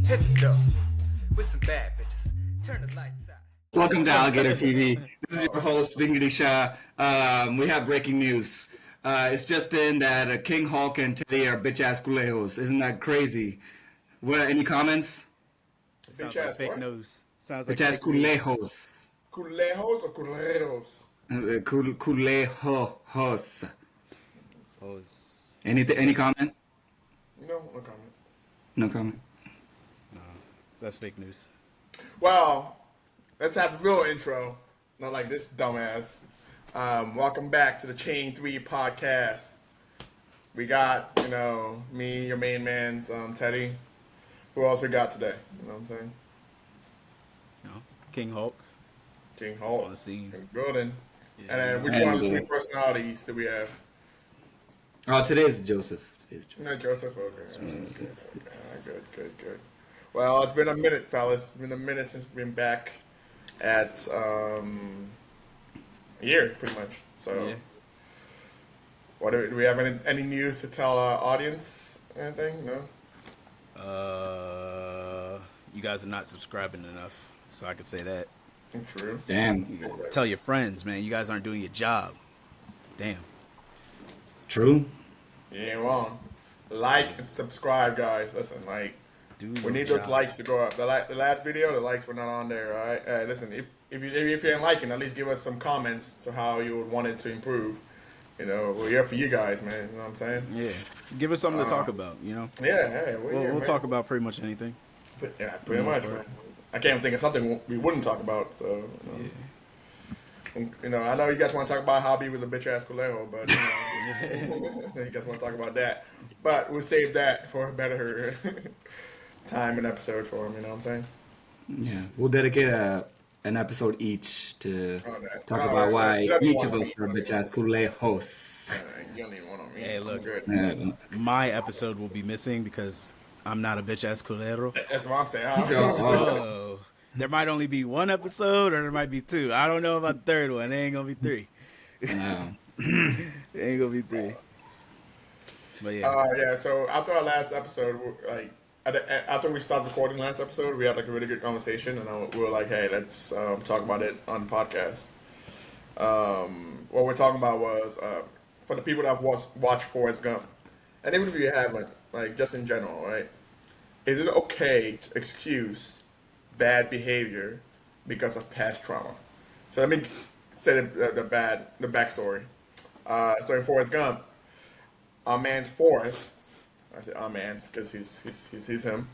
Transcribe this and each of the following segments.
hit the door with some bad bitches. Turn the lights out. Welcome to Alligator TV. This is your host, Vingidi Shah. We have breaking news. It's just in that King Hulk and Teddy are bitch-ass culejos. Isn't that crazy? Any comments? Sounds like fake news. Sounds like Bitch-ass fake news. culejos. Culejos or culeros? Culejos. Any comment? No comment. No comment. No, that's fake news. Well, let's have the real intro. Not like this dumbass. Welcome back to the Chain 3 podcast. We got, me, your main man's Teddy. Who else we got today? You know what I'm saying? No, King Hulk. King Hulk. On the scene. In the building. Yeah. And then which one of the three personalities do we have? Oh, today's Joseph. Not Joseph? Okay. Good. Well, it's been a minute, fellas. It's been a minute since we've been back at a year, pretty much. So, Yeah. What do we have any news to tell our audience? Anything? No? You guys are not subscribing enough, so I could say that. True. Damn. Tell your friends, man. You guys aren't doing your job. Damn. True. You ain't wrong. Like and subscribe, guys. Listen, we need those likes to go up. The last video, the likes were not on there, all right? Listen, if you ain't liking, at least give us some comments to how you would want it to improve. We're here for you guys, man. You know what I'm saying? Yeah. Give us something to talk about, Yeah, hey, We'll talk about pretty much anything. Yeah, pretty much, man. I can't even think of something we wouldn't talk about, so... I know you guys want to talk about how he was a bitch-ass Colejo, but you guys want to talk about that. But we'll save that for a better time and episode for him, you know what I'm saying? Yeah. We'll dedicate an episode each to talk Oh, about why you don't each want of us me. are bitch-ass culejos. You don't even want on me. Hey, I'm look. good. My episode will be missing because I'm not a bitch-ass culero. That's what I'm saying. So, there might only be one episode or there might be two. I don't know about the third one. It ain't going to be three. No. It ain't going to be three. But yeah. So after our last episode, after we stopped recording last episode, we had a really good conversation, and we were like, "Hey, let's talk about it on the podcast." What we're talking about was for the people that have watched Forrest Gump, and even if you haven't, just in general, right? Is it okay to excuse bad behavior because of past trauma? So let me say the backstory. So in Forrest Gump, our man's Forrest, I say our man's because he's him,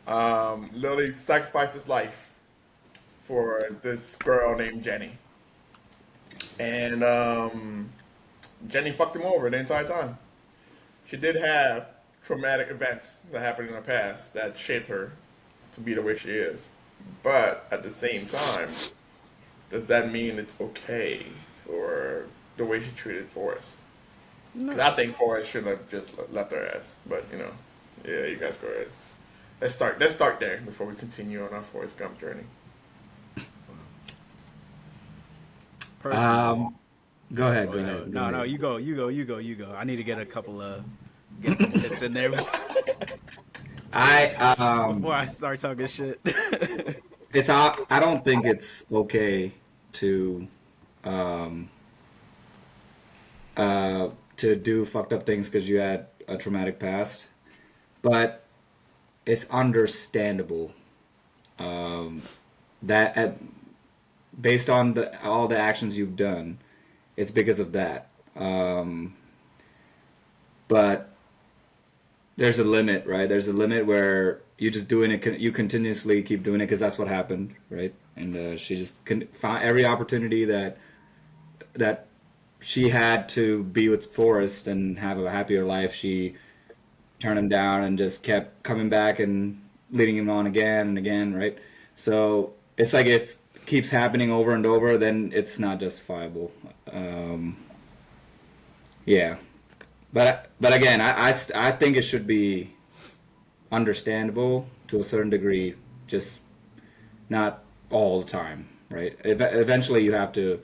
literally sacrificed his life for this girl named Jenny. And Jenny fucked him over the entire time. She did have traumatic events that happened in her past that shaped her to be the way she is. But at the same time, does that mean it's okay for the way she treated Forrest? Because I think Forrest should have just left her ass. But yeah, you guys go ahead. Let's start there before we continue on our Forrest Gump journey. Personally, Go ahead. No, you go. I need to get a couple hits in there before I start talking shit. I don't think it's okay to do fucked up things because you had a traumatic past, but it's understandable that based on all the actions you've done, it's because of that. But there's a limit, right? There's a limit where you just doing it. You continuously keep doing it because that's what happened, right? And she just found every opportunity that she had to be with Forrest and have a happier life. She turned him down and just kept coming back and leading him on again and again, right? So it's like if it keeps happening over and over, then it's not justifiable. Yeah. But again, I think it should be understandable to a certain degree, just not all the time, right? Eventually you have to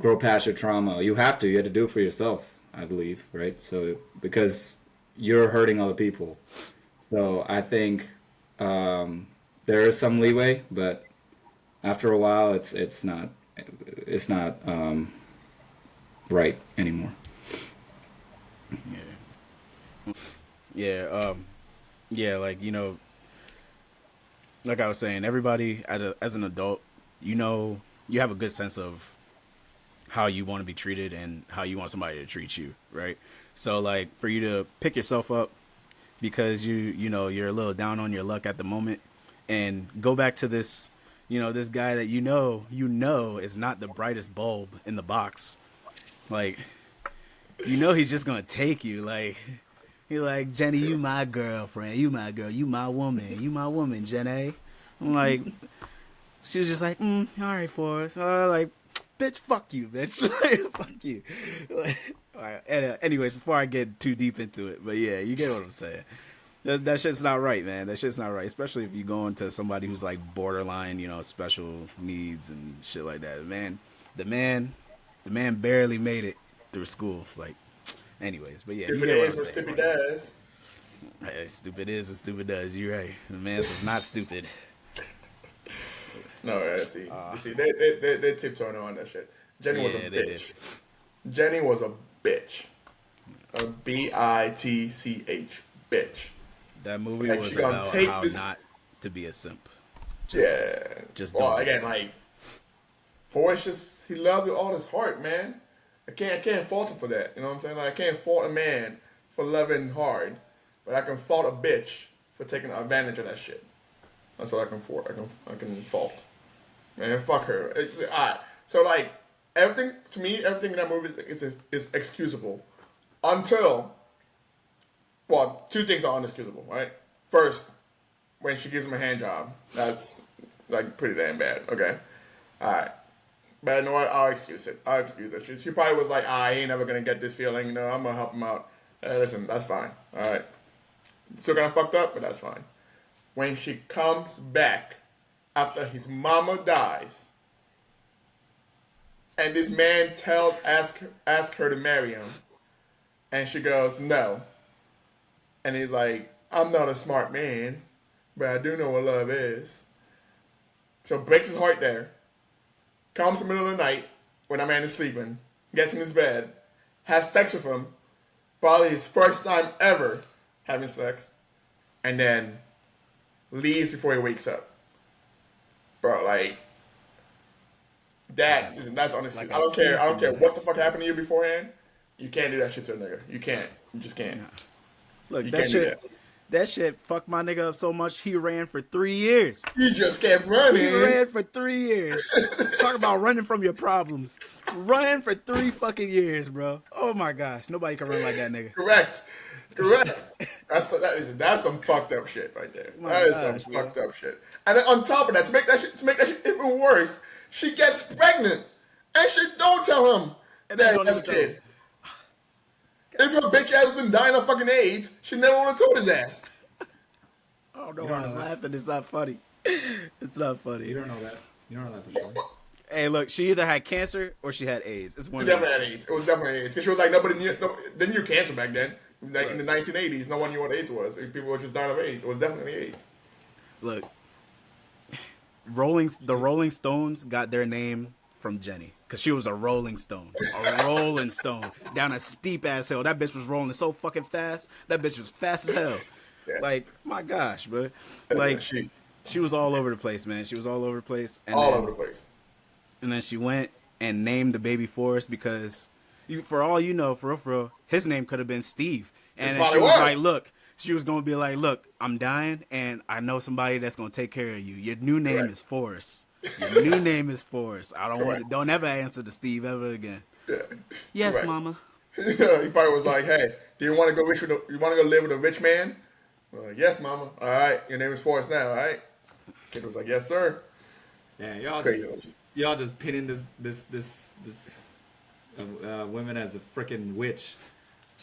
grow past your trauma. You have to do it for yourself, I believe, right? So because you're hurting other people. So I think there is some leeway, but after a while, it's not right anymore. Yeah. Yeah. Like, like I was saying, everybody as an adult, you have a good sense of how you want to be treated and how you want somebody to treat you, right? So like for you to pick yourself up because you're a little down on your luck at the moment and go back to this, this guy that you know is not the brightest bulb in the box. Like, he's just going to take you. Like, you're like, Jenny, you my girlfriend. You my girl. You my woman. You my woman, Jenny. I'm like, she was just like, all right, Forrest. Like, bitch, fuck you, bitch. Like, fuck you. Like, all right. Anyways, before I get too deep into it, but yeah, you get what I'm saying. That shit's not right, man. That shit's not right, especially if you go into somebody who's like borderline, special needs and shit like that. Man, the man barely made it through school. Like, anyways, but yeah, Stupid you get what is I'm what saying. stupid does. Hey, stupid is what stupid does. You're right. The man's is not stupid. No, they tiptoeing on that shit. Jenny was a Yeah, they did. bitch. Jenny was a bitch. A bitch. Bitch. That movie Like, was she gonna about take how this- not to be a simp. Just Well, don't be a again, simp. like, Forrest he loved with all his heart, man. I can't fault him for that. You know what I'm saying? Like, I can't fault a man for loving hard, but I can fault a bitch for taking advantage of that shit. That's what I can fault. I can fault. Man, fuck her. It's alright. So like everything in that movie is excusable until, well, two things are unexcusable, right? First, when she gives him a hand job, that's like pretty damn bad. Okay, all right. But you know what? I'll excuse it. She probably was like, I ain't never gonna get this feeling. I'm gonna help him out. Listen, that's fine. All right. Still kind of fucked up, but that's fine. When she comes back after his mama dies, and this man ask her to marry him, and she goes no, and he's like, I'm not a smart man, but I do know what love is. So breaks his heart there. Comes in the middle of the night when that man is sleeping, gets in his bed, has sex with him, probably his first time ever having sex, and then leaves before he wakes up. Bro, like, that's honestly, Like I don't care what the fuck happened to you beforehand. You can't do that shit to a nigga. You can't. You just can't. Look, You that can't do shit. That shit fucked my nigga up so much he ran for 3 years. He just kept running. He ran for 3 years. Talk about running from your problems. Running for 3 fucking years, bro. Oh my gosh, nobody can run like that nigga. Correct. That's some fucked up shit right there. My That is gosh, some bro. fucked up shit. And then on top of that, to make that shit even worse, she gets pregnant and she don't tell him And that they he don't has a even tell kid. If her bitch ass isn't dying of fucking AIDS, she never would have told his ass. I don't know You why don't I'm know that. laughing. It's not funny. It's not funny. You don't know that. You don't know that for sure. Hey, look, she either had cancer or she had AIDS. It's one She of those. definitely had AIDS. It was definitely AIDS. Because she was like, nobody knew, they knew cancer back then. Like in the 1980s, no one knew what AIDS was. People were just dying of AIDS. It was definitely AIDS. Look, the Rolling Stones got their name from Jenny because she was a Rolling Stone, down a steep ass hill. That bitch was rolling so fucking fast. That bitch was fast as hell. Yeah. Like, my gosh, bro. Like, she was all over the place, man. She was all over the place. And All then, over the place. And then she went and named the baby Forrest because, for all you know, for real, his name could have been Steve. And then she probably was was. like, look, she was going to be like, look, I'm dying and I know somebody that's going to take care of you. Your new name Correct. is Forrest. Your new name is Forrest. I Correct. don't ever answer to Steve ever again. Yeah. Yes, Correct. mama. He probably was like, "Hey, do you want to go you want to go live with a rich man?" We're like, "Yes, mama. All right, your name is Forrest now. All right." Kid was like, "Yes, sir." Yeah, Crazy. y'all just pinning this women as a freaking witch.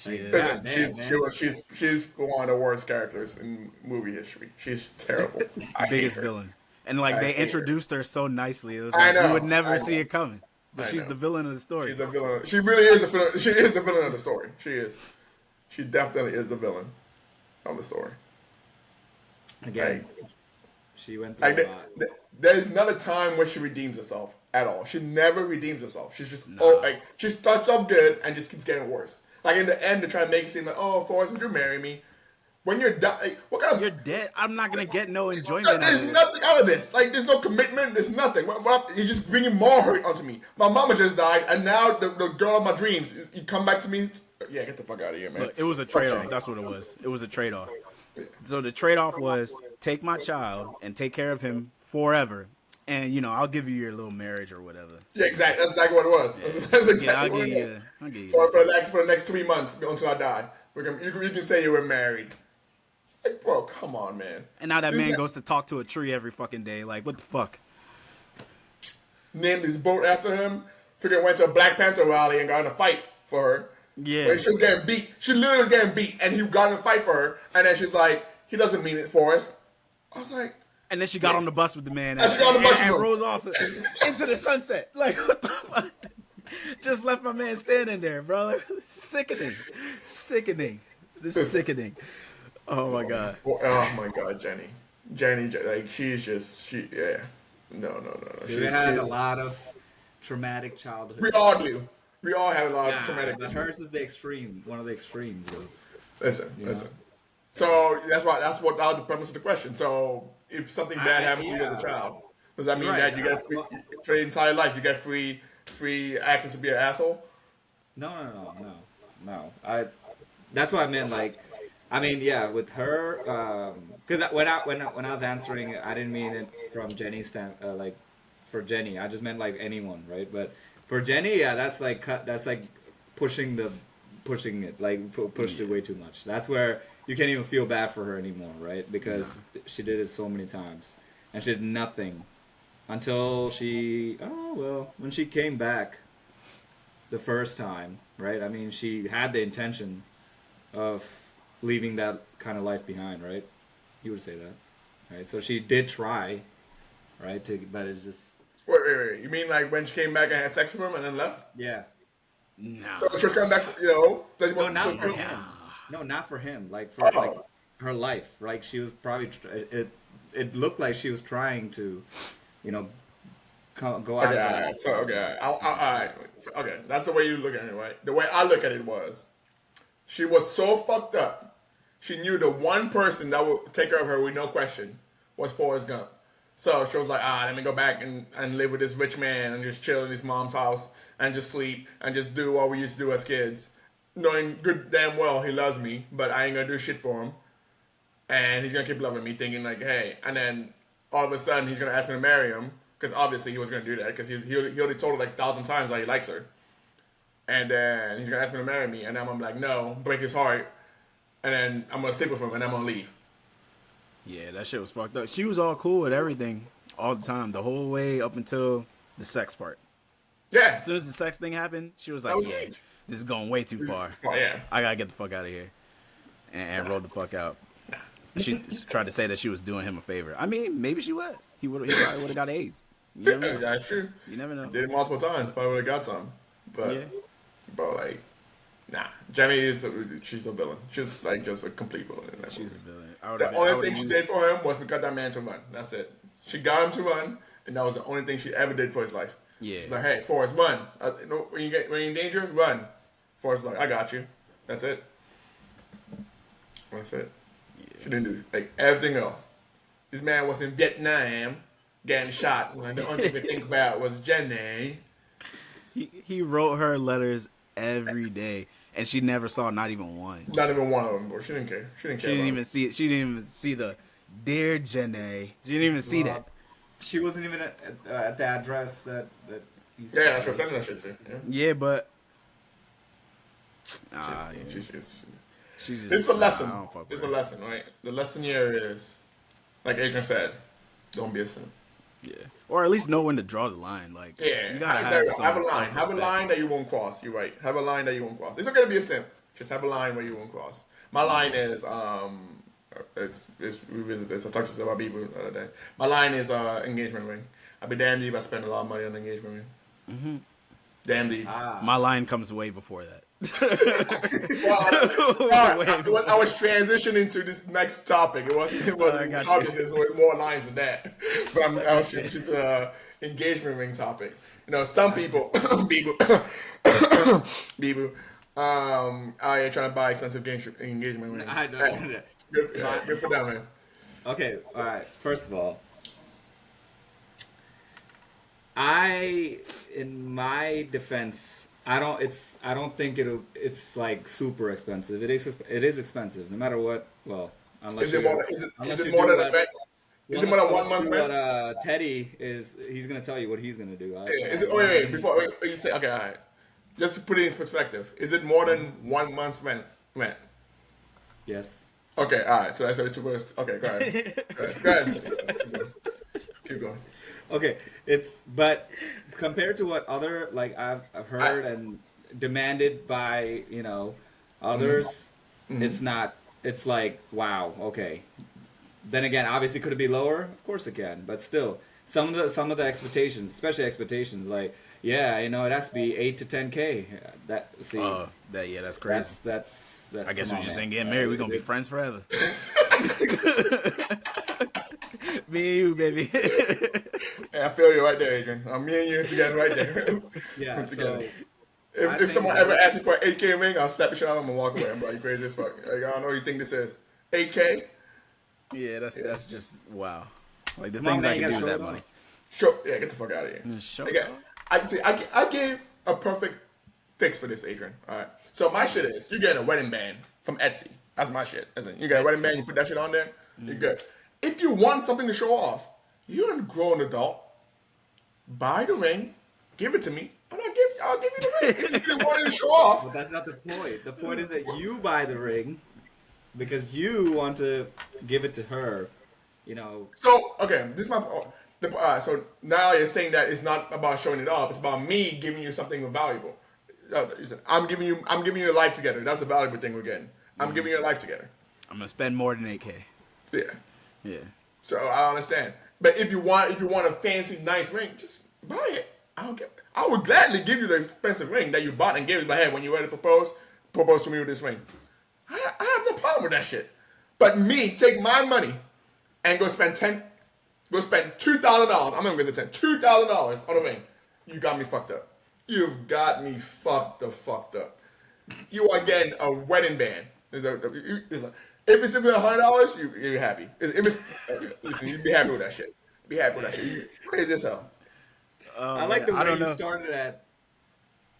Like, is. God Listen, damn, man. she's one of the worst characters in movie history. She's terrible. I hate Biggest her. villain. And like I they hate her. introduced her so nicely. It was I like you know, would never I see know. it coming. But I she's know. the villain of the story. She's a villain. She really is a villain. She is the villain of the story. She is. She definitely is the villain of the story. Again, she went through Like, a lot. there's not a time where she redeems herself at all. She never redeems herself. She's just Nah. she starts off good and just keeps getting worse. Like in the end, they try to make it seem like, oh, Forrest, would you marry me? When you're done, like, what kind of You're dead. I'm not gonna get no enjoyment out of there's this. nothing out of this. Like, there's no commitment. There's nothing. You're just bringing more hurt onto me. My mama just died, and now the girl of my dreams, you come back to me. Yeah, get the fuck out of here, man. Look, it was a Fuck trade-off. Jenny. That's what it was. It was a trade-off. So the trade-off was take my child and take care of him forever, and I'll give you your little marriage or whatever. Yeah, exactly. That's exactly what it was. That's exactly Yeah, I'll what give it you. was. I'll give you. For the next 3 months until I die. You can say you were married. It's like, bro, come on, man. And now that man goes to talk to a tree every fucking day. Like, what the fuck? Named his boat after him. Figured went to a Black Panther rally and got in a fight for her. Yeah. When she was getting beat. She literally was getting beat, and he got in a fight for her. And then she's like, he doesn't mean it, Forrest. I was like, And then she got on the bus with the man And she got on the bus and with him. rose off into the sunset. Like, what the fuck? Just left my man standing there, bro. Like, sickening. This is sickening. Oh my god. oh my God, Jenny, like yeah. No. She had a lot of traumatic childhood. We all do. We all have a lot of Yeah, traumatic but issues. hers is the extreme, one of the extremes. Though. Listen. So that was the premise of the question. So if something bad happens to you as a child, does that mean Right. that you get free for the entire life? You get free access to be an asshole? No. That's what I meant. Like, I mean, yeah, with her, because when I was answering, I didn't mean it from Jenny's like for Jenny. I just meant like anyone, right? But for Jenny, yeah, that's like pushing it, like pushed it way too much. That's where you can't even feel bad for her anymore, right? Because she did it so many times, and she did nothing until when she came back the first time, right? I mean, she had the intention of leaving that kind of life behind, right? You would say that, right? So she did try, right? But it's just Wait. You mean like when she came back and had sex with him and then left? yeah. No. So she was coming back, No, not for him. No, not for him. Like for like her life. Like she was probably it looked like she was trying to, go out. Okay, all right. So, okay, all right. Okay, that's the way you look at it, right? The way I look at it was, she was so fucked up, she knew the one person that would take care of her with no question was Forrest Gump. So she was like, let me go back and live with this rich man and just chill in his mom's house and just sleep and just do what we used to do as kids. Knowing good damn well he loves me, but I ain't gonna do shit for him. And he's gonna keep loving me, thinking like, hey. And then all of a sudden he's gonna ask me to marry him, because obviously he was gonna do that, because he already told her like 1,000 times that he likes her. And then he's gonna ask me to marry me, and then I'm like, no, break his heart. And then I'm gonna sleep with him, and I'm gonna leave. Yeah, that shit was fucked up. She was all cool with everything all the time, the whole way up until the sex part. Yeah. As soon as the sex thing happened, she was like, was yeah, it. this is going way thave far. Oh, yeah. I gotta get the fuck out of here. And rode the fuck out. She tried to say that she was doing him a favor. I mean, maybe she was. He probably would have got AIDS. You never know. That's true. You never know. Did it multiple times, probably would have got some. But, Yeah. bro, like, nah. Jenny she's a villain. She's like just a complete villain. In that She's a movie. villain. The only thing she did for him was to got that man to run. That's it. She got him to run, and that was the only thing she ever did for his life. Yeah. She's like, hey, Forrest, run. When you're in danger, run. Forrest's like, I got you. That's it. That's it. She didn't do like everything else. This man was in Vietnam getting shot. And the only thing to think about was Jenny. He wrote her letters every day, and she never saw not even one. Not even one of them, bro. She didn't care. She didn't care. She didn't about even see it. She didn't even see the "Dear Jenny." She didn't even see that. She wasn't even at the address that he's. Yeah, that's what sending that shit to. Yeah. Yeah, but she's just. It's a lesson. I don't fuck with It's a her. lesson, right? The lesson here is, like Adrian said, don't be a simp. Yeah, or at least know when to draw the line. Like, Yeah, you gotta have have, a line. Have a self-respect. line that you won't cross. You're right. Have a line that you won't cross. It's okay to be a simp. Just have a line where you won't cross. My line is it's revisit this. I talked to some about people the other day. My line is engagement ring. I'd be damned if I spend a lot of money on an engagement ring. Mm-hmm. Damned if. My line comes way before that. I was transitioning to this next topic. It wasn't got obvious. There's more lines than that. But I was shifting to the engagement ring topic. You know, some people, Bibu, out here trying to buy expensive engagement rings. I know. Hey, good for them, man. Okay, all right. First of all, in my defense, I don't think it's like super expensive. It is expensive, no matter what. Well, unless Is it you more? unless Is it you more do than a what- Is it more than unless 1 month, you do man? what Teddy is, he's gonna tell you what he's gonna do. Yeah, is it? Wait. Before you say, okay, all right. Just to put it in perspective, is it more than 1 month's rent? Yes. Okay, all right. So that's two words. Okay, go ahead. Go ahead. Keep going. Okay, but compared to what other like I've heard and demanded by others, it's not. It's like wow, okay. Then again, obviously, could it be lower? Of course it can, but still, some of the expectations, especially expectations, like it has to be 8 to 10K. That's crazy. That's. I guess come we on, just man. ain't getting married. We're gonna be friends forever. Me and you, baby. Yeah, I feel you right there, Adrian. Me and you together right there. Yeah. Together. So I If think someone that- ever asks me for an 8K ring, I'll slap the shit out of them and walk away. I'm like, you crazy as fuck. Like, I don't know what you think this is. 8K? Yeah, that's just wow. Like the Come on, things man, I you can do gotta with show that it money. off. Sure. Yeah, get the fuck out of here. Show Okay. off. I gave a perfect fix for this, Adrian. All right. So my shit is, you're getting a wedding band from Etsy. That's my shit. Listen, you get a wedding band, you put that shit on there, you're good. If you want something to show off, you're a grown adult. Buy the ring, give it to me, and I'll give you the ring. If you want it to show off. But that's not the point. The point is that you buy the ring because you want to give it to her. So okay, this is my. So now you're saying that it's not about showing it off. It's about me giving you something valuable. I'm giving you a life together. That's a valuable thing we're getting. I'm giving you a life together. I'm gonna spend more than 8K. Yeah. Yeah. So I understand. But if you want a fancy, nice ring, just buy it. I would gladly give you the expensive ring that you bought and gave me. Like, hey, when you're ready to propose to me with this ring. I have no problem with that shit. But me, take my money and go spend $2,000. I'm not gonna say $2,000 on a ring. You got me fucked up. You've got me fucked up. You are getting a wedding band. If it's $100, you're happy. Listen, you'd be happy with that shit. Be happy with that shit. You crazy as hell. I like the I way don't you know. started at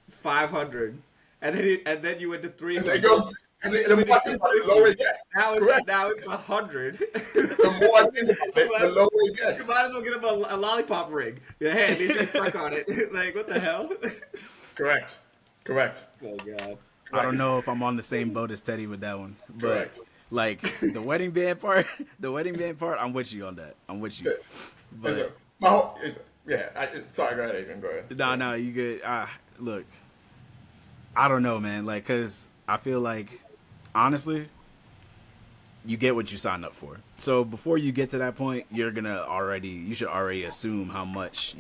500, and then you went to It 300. goes. The more I think about it, the lower it gets. Correct. Now it's 100. The more I think about it, the lower it You gets. might as well get him a lollipop ring. Yeah, hey, at least you're stuck on it. Like, what the hell? Correct. Oh, God. I don't know if I'm on the same boat as Teddy with that one, but Correct. like the wedding band part, I'm with you on that. I'm with you. But Sorry, go ahead, Adrian. Go ahead. no, you good. Look, I don't know, man. Like, cause I feel like honestly, you get what you signed up for. So before you get to that point, you should already assume how much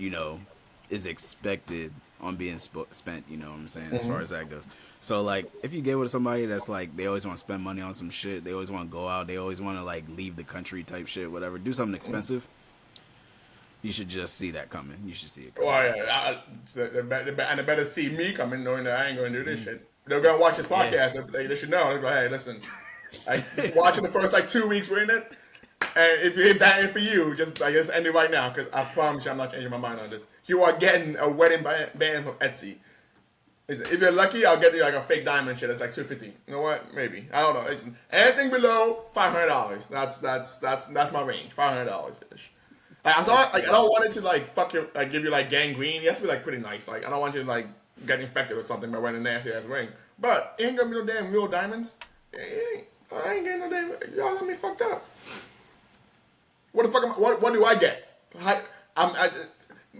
is expected on being spent. You know what I'm saying? As far as that goes. So like, if you get with somebody that's like they always want to spend money on some shit, they always want to go out, they always want to like leave the country type shit, whatever, do something expensive. You should just see that coming. You should see it coming. Oh yeah, they better see me coming, knowing that I ain't gonna do this shit. They're gonna watch this podcast. They should know. They're like, hey, listen, watching the first 2 weeks we're in it, and if that ain't for you, just end it right now, because I promise you, I'm not changing my mind on this. You are getting a wedding band from Etsy. If you're lucky, I'll get you like a fake diamond shit. It's like $250. You know what? Maybe. I don't know. It's anything below $500. That's my range. $500 ish. I don't want it to fuck you, give you gangrene. It has to be pretty nice. I don't want you to get infected with something by wearing a nasty ass ring. But it ain't gonna be no damn real diamonds. I ain't getting no damn. Y'all got me fucked up. What the fuck? What do I get?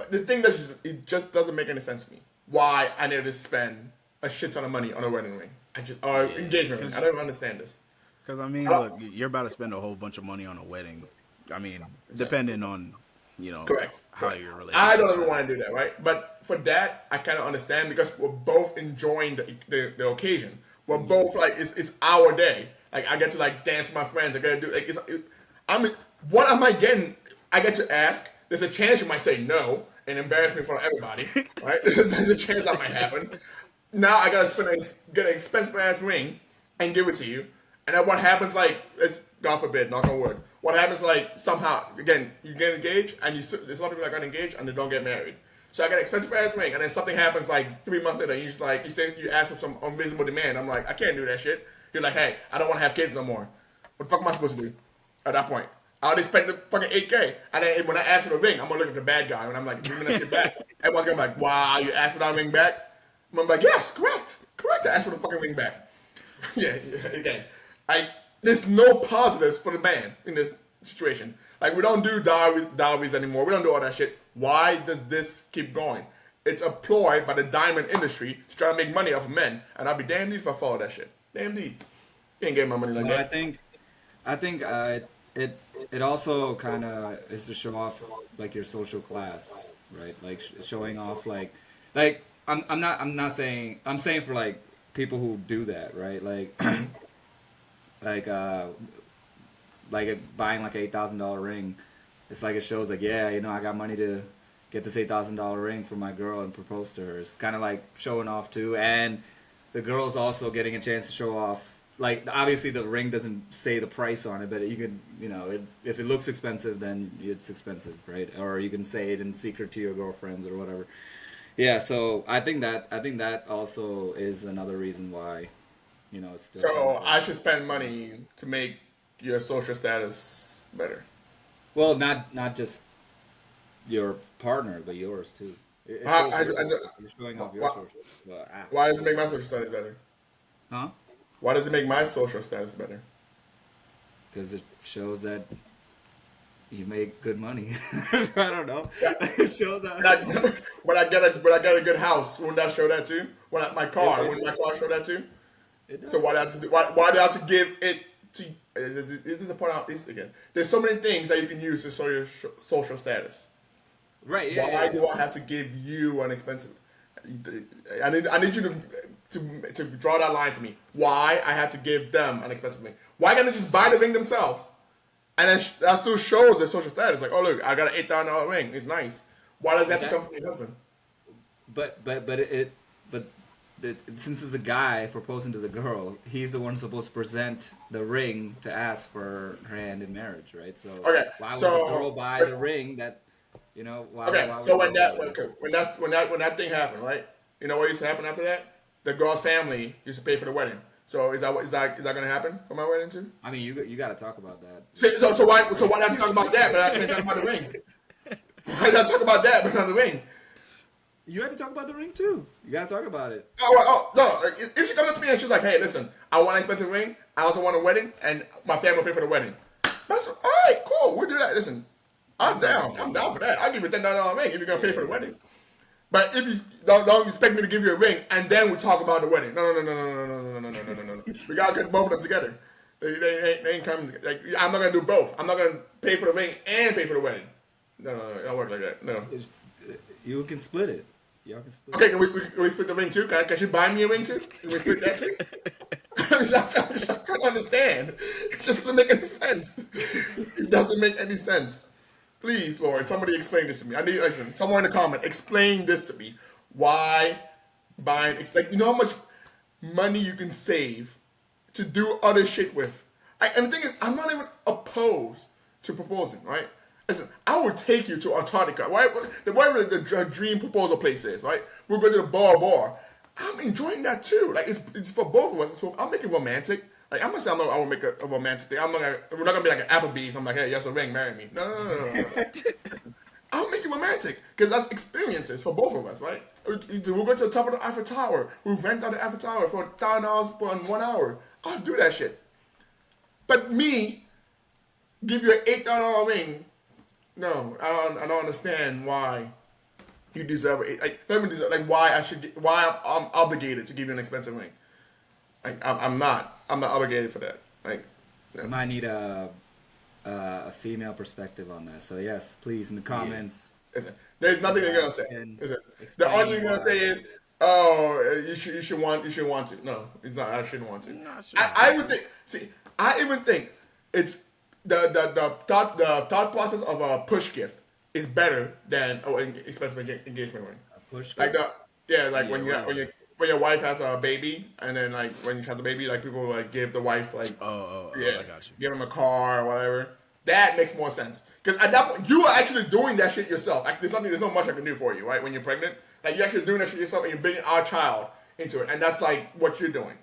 The thing it just doesn't make any sense to me. Why I need to spend a shit ton of money on a wedding ring? Engagement ring. I don't even understand this. Because I mean, look, you're about to spend a whole bunch of money on a wedding. I mean, depending on Correct. how Correct. your relationship. I don't ever want to do that, right? But for that, I kind of understand because we're both enjoying the occasion. We're both like it's our day. Like I get to like dance with my friends. I get to do like what am I getting? I get to ask. There's a chance you might say no and embarrass me in front of everybody, right? There's a chance that might happen. Now I gotta get an expensive ass ring and give it to you. And then what happens? Like it's God forbid, knock on wood. What happens? Like somehow again you get engaged and there's a lot of people that got engaged and they don't get married. So I got an expensive ass ring and then something happens like 3 months later. You ask for some unreasonable demand. I'm like I can't do that shit. You're like hey I don't want to have kids no more. What the fuck am I supposed to do at that point? I already spent the fucking 8K. And then when I ask for the ring, I'm gonna look at the bad guy and I'm like, give me that shit back. Everyone's gonna be like, wow, you asked for that ring back? I'm like, yes, correct. Correct, I asked for the fucking ring back. yeah, again. There's no positives for the man in this situation. Like we don't do dowries anymore. We don't do all that shit. Why does this keep going? It's a ploy by the diamond industry to try to make money off of men. And I'll be damned if I follow that shit. Damn deed. You ain't getting my money like Well, that. I think it also kind of is to show off like your social class, right? Like showing off like I'm not saying I'm saying for like people who do that, right? Like like buying like $8,000 ring. It's like it shows like yeah, I got money to get this $8,000 ring for my girl and propose to her. It's kind of like showing off too, and the girl's also getting a chance to show off. Like obviously the ring doesn't say the price on it, but you can, if it looks expensive, then it's expensive, right? Or you can say it in secret to your girlfriends or whatever. Yeah, so I think that also is another reason why, it's still. So I should spend money to make your social status better. Well, not just your partner, but yours too. It I- shows I- you're showing off your why- social. Why does it make my social status better? Huh? Why does it make my social status better? Because it shows that you make good money. I don't know. It shows that. When I get a good house, wouldn't that show that too? Wouldn't my car show that too? It does. So why do I have to do? Why do I have to give it to? This is the part out this again. There's so many things that you can use to show your social status. Right. Yeah. Why yeah. do I have to give you an expensive? I need you to draw that line for me. Why I have to give them an expensive ring? Why can't they just buy the ring themselves? And then that still shows their social status. Like, oh look, I got an $8,000 ring. It's nice. Why does that have to come from your husband? But since it's a guy proposing to the girl, he's the one supposed to present the ring to ask for her hand in marriage, right? So Okay, why would so- the girl buy the ring that, why? Okay, why would so the when girl that buy it? when that thing happened, right? You know what used to happen after that? The girl's family used to pay for the wedding. So is that gonna happen for my wedding too? I mean, you got to talk about that. So why do I have to talk about that, but I can't talk about the ring? Why did I talk about that, but not the ring? You had to talk about the ring too. You got to talk about it. Oh no! If she comes up to me and she's like, "Hey, listen, I want an expensive ring. I also want a wedding, and my family will pay for the wedding." That's all right. Cool. We'll do that. Listen, I'm down. I'm down for that. I'll give you a $10 ring if you're gonna pay for the wedding. But if you don't expect me to give you a ring and then we talk about the wedding. No. We gotta get both of them together. They ain't coming. Like I'm not gonna do both. I'm not gonna pay for the ring and pay for the wedding. No, it don't work like that. No. You can split it. Y'all can split. Okay, can we split the ring too? Can she buy me a ring too? Can we split that too? I can't understand. It just doesn't make any sense. It doesn't make any sense. Please, Lord, somebody explain this to me. I need someone in the comment explain this to me. Why buying? It's like how much money you can save to do other shit with. And the thing is, I'm not even opposed to proposing, right? Listen, I will take you to Antarctica, right? Whatever the dream proposal place is, right? We'll go to the bar. I'm enjoying that too. Like it's for both of us. So I'll make it romantic. Like I'm gonna say I won't make a romantic thing. We're not gonna be like an Applebee's. I'm like, hey, yes, a ring, marry me. No. I'll make it romantic because that's experiences for both of us, right? We'll go to the top of the Eiffel Tower. We'll rent out the Eiffel Tower for $1,000 for 1 hour. I'll do that shit. But me, give you an $8,000 ring. No, I don't understand why you deserve it. Like why I'm obligated to give you an expensive ring. Like I'm not obligated for that. Like You might need a a female perspective on that. So yes, please in the comments. Listen, there's nothing you're gonna say. And Listen, the explain only thing you're gonna why. say is, "Oh, you should want to." No, it's not. I shouldn't want to. No, I shouldn't I would think. See, I even think it's the thought process of a push gift is better than an expensive engagement ring. Push. Like like when what is when your wife has a baby, and then like when she has a baby, like people like give the wife like I got you. give him a car or whatever. That makes more sense because at that point you are actually doing that shit yourself. Like there's not much I can do for you, right? When you're pregnant, like you're actually doing that shit yourself, and you're bringing our child into it, and that's like what you're doing.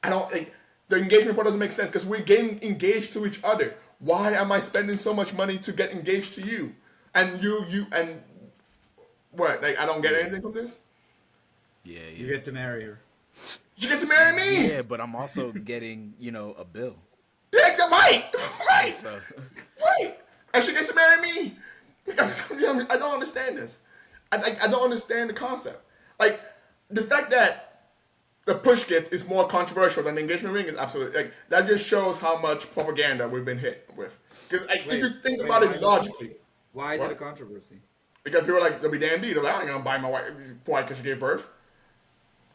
I don't like the engagement part doesn't make sense because we're getting engaged to each other. Why am I spending so much money to get engaged to you? And you and what? Like I don't get anything from this. Yeah, You yeah. get to marry her. You get to marry me. Yeah, but I'm also getting, a bill. Yeah, right, right, So right. And she gets to marry me. Like, I don't understand this. I don't understand the concept. Like the fact that the push gift is more controversial than the engagement ring is absolutely like that. Just shows how much propaganda we've been hit with. Because like, if you think about it logically, Why is What? it a controversy? because people are like they'll be damn deed. They're like, I ain't gonna buy my wife because she gave birth.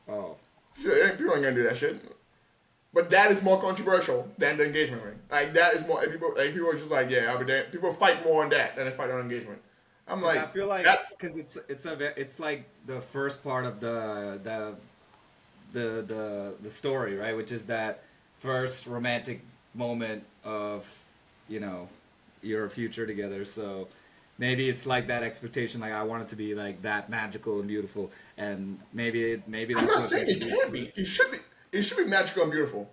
Oh, Shit, people ain't gonna do that shit. But that is more controversial than the engagement ring. Like that is more people. Like people are just like, yeah, I'll be damn. People fight more on that than they fight on engagement. I'm like, I feel like that, because it's like the first part of the story, right? Which is that first romantic moment of your future together. So maybe it's like that expectation, like I want it to be like that magical and beautiful, and maybe that's I'm not what saying gets it you- can't be. It should be. It should be magical and beautiful.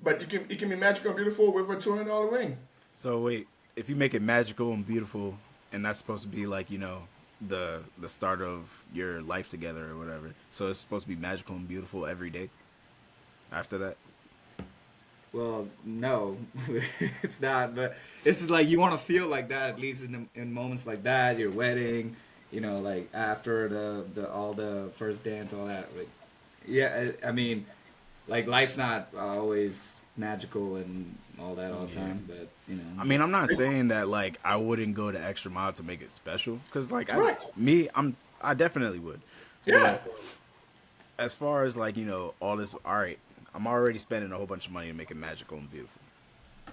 But it can be magical and beautiful with a $200 ring. So wait, if you make it magical and beautiful, and that's supposed to be like the start of your life together or whatever, so it's supposed to be magical and beautiful every day. After that, Well, no, it's not. But this is like you want to feel like that at least in moments like that, your wedding, like after the all the first dance, all that. Like, yeah, I mean, like life's not always magical and all that all the time, but I mean, I'm not saying that like I wouldn't go the extra mile to make it special, because like Correct. I definitely would. Yeah. But as far as like all this, all right, I'm already spending a whole bunch of money to make it magical and beautiful.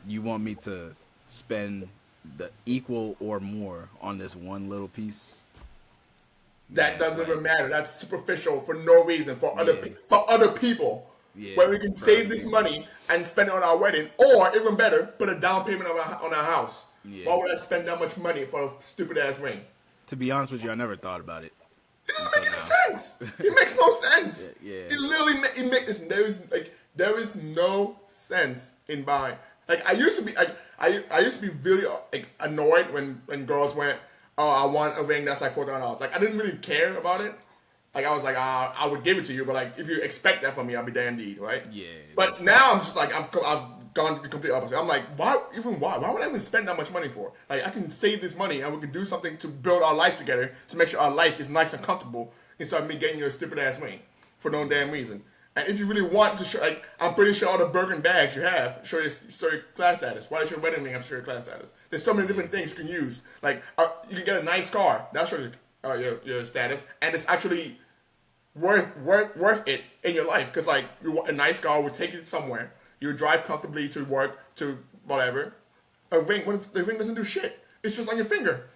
You want me to spend the equal or more on this one little piece? That doesn't even matter. That's superficial for no reason for other Yeah. for other people. Yeah, where we can for save other this people. money and spend it on our wedding, or even better, put a down payment on our house. Yeah. Why would I spend that much money for a stupid ass ring? To be honest with you, I never thought about it. It doesn't make any sense. It makes no sense. Yeah. It literally it makes there is no sense in buying. Like I used to be I used to be really like annoyed when girls went, oh, I want a ring that's like $4,000. Like I didn't really care about it. Like I was like, I would give it to you, but like if you expect that from me, I'll be damn deed, right? Yeah. But now I'm just like I've gone the complete opposite. I'm like, why would I even spend that much money for? Like I can save this money and we can do something to build our life together to make sure our life is nice and comfortable instead of me getting you a stupid ass ring for no damn reason. And if you really want to show, like I'm pretty sure all the Birkin bags you have show your class status. Why does your wedding ring have show your class status? There's so many different things you can use. Like you can get a nice car that shows your status, and it's actually worth it in your life because like a nice car would take you somewhere. You drive comfortably to work, to whatever. A ring, the ring doesn't do shit. It's just on your finger,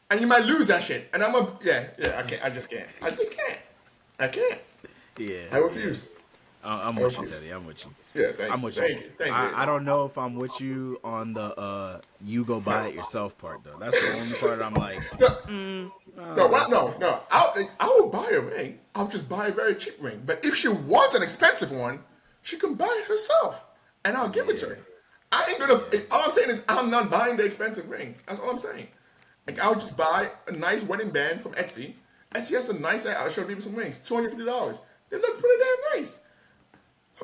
and you might lose that shit. And I can't. I just can't. I can't. Yeah. I refuse. I'm with you, Teddy. I'm with you. Yeah, thank I'm you. with you. Thank you. Thank you. I don't know if I'm with you on the you go buy it yourself part though. That's the only part I'm like, No. I will buy a ring. I'll just buy a very cheap ring. But if she wants an expensive one, she can buy it herself, and I'll give it to her. I ain't gonna. All I'm saying is I'm not buying the expensive ring. That's all I'm saying. Like I'll just buy a nice wedding band from Etsy. Etsy has a nice. I'll show people some rings. $250. They look pretty damn nice.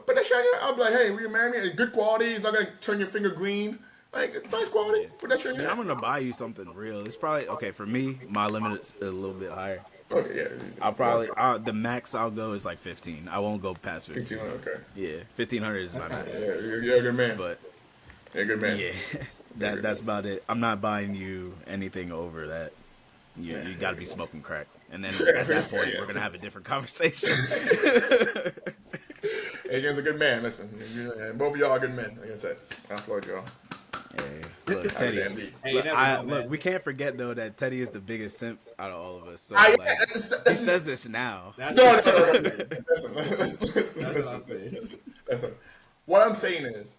But that shit, I'll be like, hey, will you marry me? It's good quality. It's not gonna turn your finger green. Like it's nice quality. Put that shit in I mean, your I'm gonna buy you something real. It's probably okay for me. My limit is a little bit higher. Okay, yeah. I'll probably the max I'll go is like 15. I won't go past 15. 1500. Okay. Yeah, 1500 is my max. Yeah, you're a good man. But You're a good man. yeah, That's about it. I'm not buying you anything over that. You got to be smoking crack, and then at that point we're gonna have a different conversation. Adrian's a good man. Listen, both of y'all are good men. Like I said, I applaud y'all. Hey, look, Teddy. Hey, you never know, Look, man. we can't forget though that Teddy is the biggest simp out of all of us. So I- like, that's- he says this now. That's No. what I'm saying. Listen. What I'm saying is,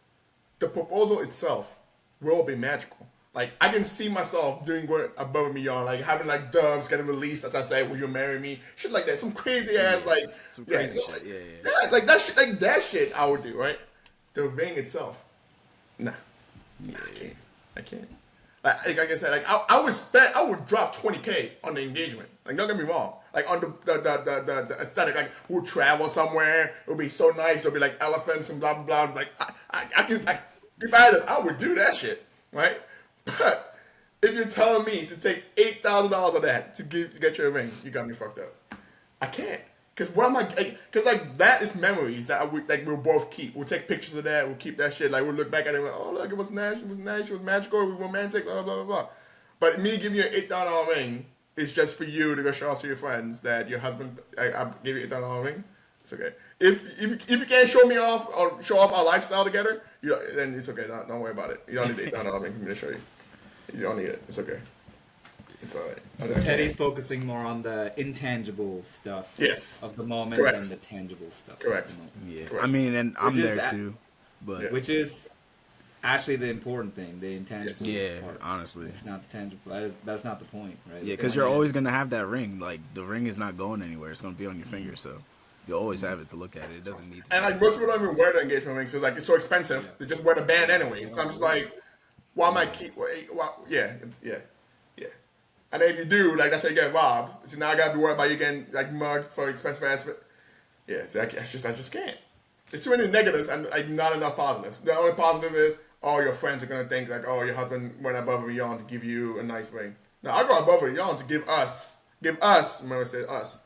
the proposal itself will be magical. Like, I can see myself doing what above and beyond, like having like doves getting released, as I say, will you marry me? Shit like that. Some crazy ass, like, Some crazy shit. like, Yeah. like that shit I would do, right? The ring itself, nah. I can't. Like I said, like I would drop 20K on the engagement. Like, don't get me wrong. Like on the aesthetic, like we'll travel somewhere. It'll be so nice. It'll be like elephants and blah blah blah. Like I can, like, if I would do that shit, right? But if you're telling me to take $8,000 of that to get you a ring, you got me fucked up. I can't. Cause what am I? Cause like that is memories that we'll both keep. We'll take pictures of that. We'll keep that shit. Like we'll look back at it. And, oh look, it was nice. It was nice. It was magical. It was romantic. Blah blah blah blah. But me giving you an $8,000 ring is just for you to go show off to your friends that your husband. I gave you an $8,000 ring. It's okay. If you can't show me off or show off our lifestyle together, then it's okay. Don't worry about it. You don't need the $8,000 ring for me to show you. You don't need it. It's okay. It's alright. Teddy's focusing more on the intangible stuff Yes. of the moment Correct. than the tangible stuff. Correct. of the moment. Yeah. Correct. I mean, and I'm Which is there a- too, but Yeah. Which is actually the important thing, the intangible. Yeah, part. honestly. It's not the tangible. That's not the point, right? yeah, The because point you're always is- gonna have that ring. Like the ring is not going anywhere. It's gonna be on your finger, so you'll always have it to look at it. It doesn't need to. And like most people don't even wear the engagement rings because like it's so expensive. They just wear the band anyway. So I'm just like, why am I keep? Yeah. And then if you do, like that's how you get robbed. So now I gotta be worried about you getting like mugged for expensive ass. Yeah, so I just can't. There's too many negatives and like not enough positives. The only positive is, oh, your friends are gonna think like, oh, your husband went above and beyond to give you a nice ring. Now I go above and beyond to give us. Remember, I said us.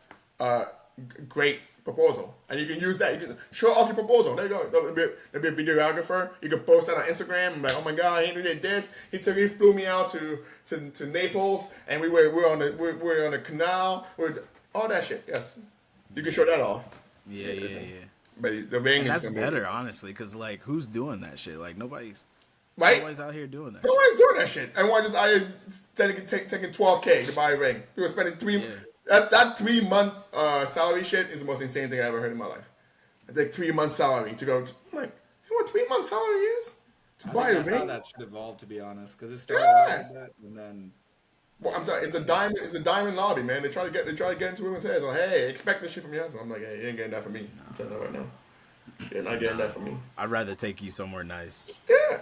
Great proposal, and you can use that. You can show off your proposal. There you go. There'll be a videographer. You can post that on Instagram. And be like, oh my God, he did this. He flew me out to Naples, and we're on the canal. All that shit. Yes, you can show that off. Yeah. But the ring And is that's gonna be- better, honestly, because like, who's doing that shit? Like nobody's right? out here doing that. Nobody's doing that shit. Everyone just out here taking 12K to buy a ring. People spending that 3 month salary shit is the most insane thing I ever heard in my life. I take 3 months salary to go. I'm like, you know what 3 months salary is? To I buy think a that's how ring. that should evolve, to be honest, because it started Yeah. out like that, and then Well, I'm sorry, it's the diamond lobby, man. They try to get into women's heads. Like, hey, expect this shit from your husband. I'm like, hey, you ain't getting that from me. I'm telling you right now. You're not getting that from me. I'd rather take you somewhere nice Yeah.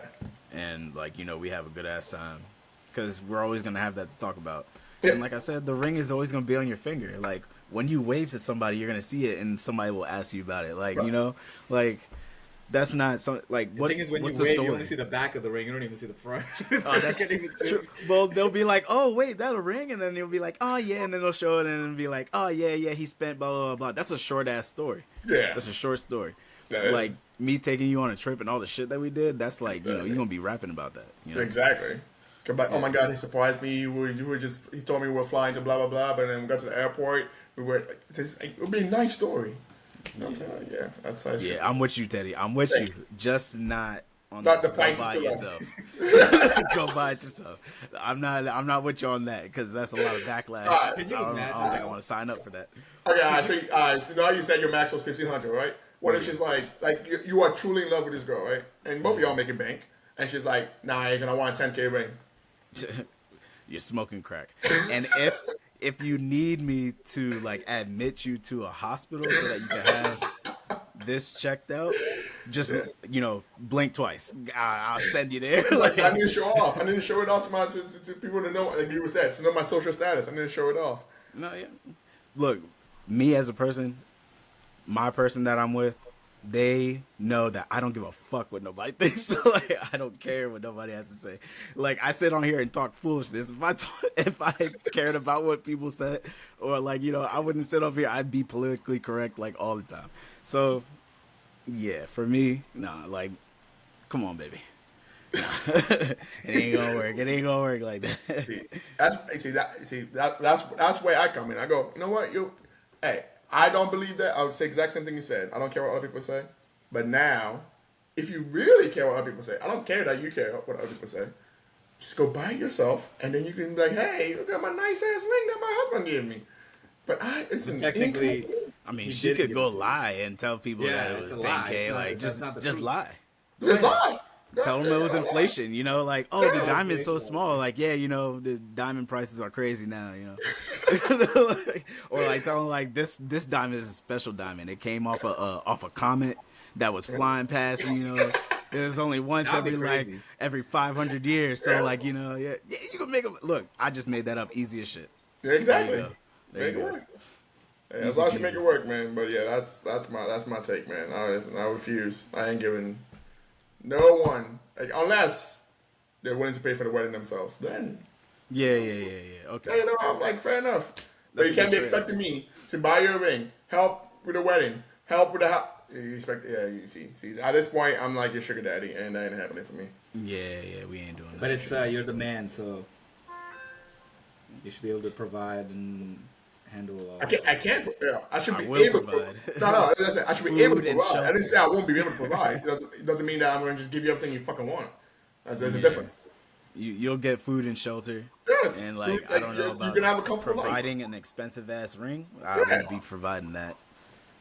and like we have a good ass time, because we're always gonna have that to talk about. Yeah. And like I said, the ring is always gonna be on your finger. Like when you wave to somebody, you're gonna see it, and somebody will ask you about it. Like like that's not some like the what. thing is, when you what's the wave, you story? only see the back of the ring. You don't even see the front. Oh, that's true. Well, they'll be like, "Oh, wait, that a ring?" And then they'll be like, "Oh, yeah," and then they'll show it and then be like, "Oh, yeah, he spent blah blah blah." That's a short ass story. Yeah. That's a short story. That is. Like me taking you on a trip and all the shit that we did. That's like you're gonna be rapping about that. You know? Exactly. Like, oh my God, he surprised me. He told me we were flying to blah blah blah, but then we got to the airport. We were it would be a nice story. You know what I'm saying? Yeah, that's how it should. Yeah, I'm with you, Teddy. I'm with you. Just not on Not the go price is buy too low. yourself. Go buy it yourself. I'm not with you on that because that's a lot of backlash. Alright. Can you I don't imagine? think I want to sign up for that. Okay, all right, so now you said your max was 1,500, right? What if she's like you are truly in love with this girl, right? And both of y'all making bank, and she's like, nah, Adrian, I want a 10K ring. You're smoking crack. And if you need me to like admit you to a hospital so that you can have this checked out, just blink twice. I'll send you there. Like, I need to show off. I need to show it off to people to know, like you said, to know my social status. I need to show it off. No, yeah. Look, me as a person, my person that I'm with, they know that I don't give a fuck what nobody thinks. So, like, I don't care what nobody has to say. Like, I sit on here and talk foolishness. If I cared about what people said, or like, I wouldn't sit up here. I'd be politically correct like all the time. So, yeah, for me, nah, like, come on, baby. it ain't gonna work. It ain't gonna work like that. That's where I come in. I go, you know what, hey, I don't believe that. I would say the exact same thing you said. I don't care what other people say. But now, if you really care what other people say, I don't care that you care what other people say. Just go buy it yourself, and then you can be like, hey, look at my nice ass ring that my husband gave me. But Technically, I mean, He she did could give go it to you. lie and tell people Yeah, that it it's was a lie. 10K. It's not- Like, that's not the just truth. lie. Just lie. Tell them it was inflation, you know, like, oh, the Yeah. diamond's so small. Like, yeah, you know, the diamond prices are crazy now, you know. Or like tell them like this diamond is a special diamond. It came off a comet that was flying past, you know. There's only once That'd be every crazy. 500 years. So like, you know, yeah, you can make a look. I just made that up easy as shit. Yeah, exactly. There you go. There Make you it go. work. Yeah, as long as you make it work, man. But yeah, that's my take, man. I refuse. I ain't giving no one, like, unless they're willing to pay for the wedding themselves. Then Yeah. Okay. you know, I'm like, fair enough. But That's you can't a be good trade. expecting me to buy you a ring, help with the wedding, help with the house. You expect, yeah, you see. At this point, I'm like your sugar daddy, and that ain't happening for me. Yeah, we ain't doing that. But it's you're the man, so you should be able to provide and handle all. I can't. Yeah, I should I be will able provide. to. No, listen, I should be able to Food and provide. I didn't shelter. say I won't be able to provide. It doesn't mean that I'm going to just give you everything you fucking want. There's a difference. You'll get food and shelter. Yes. And like, Food, I don't know you about can have a comfortable life. providing an expensive ass ring. I Yeah. won't be providing that.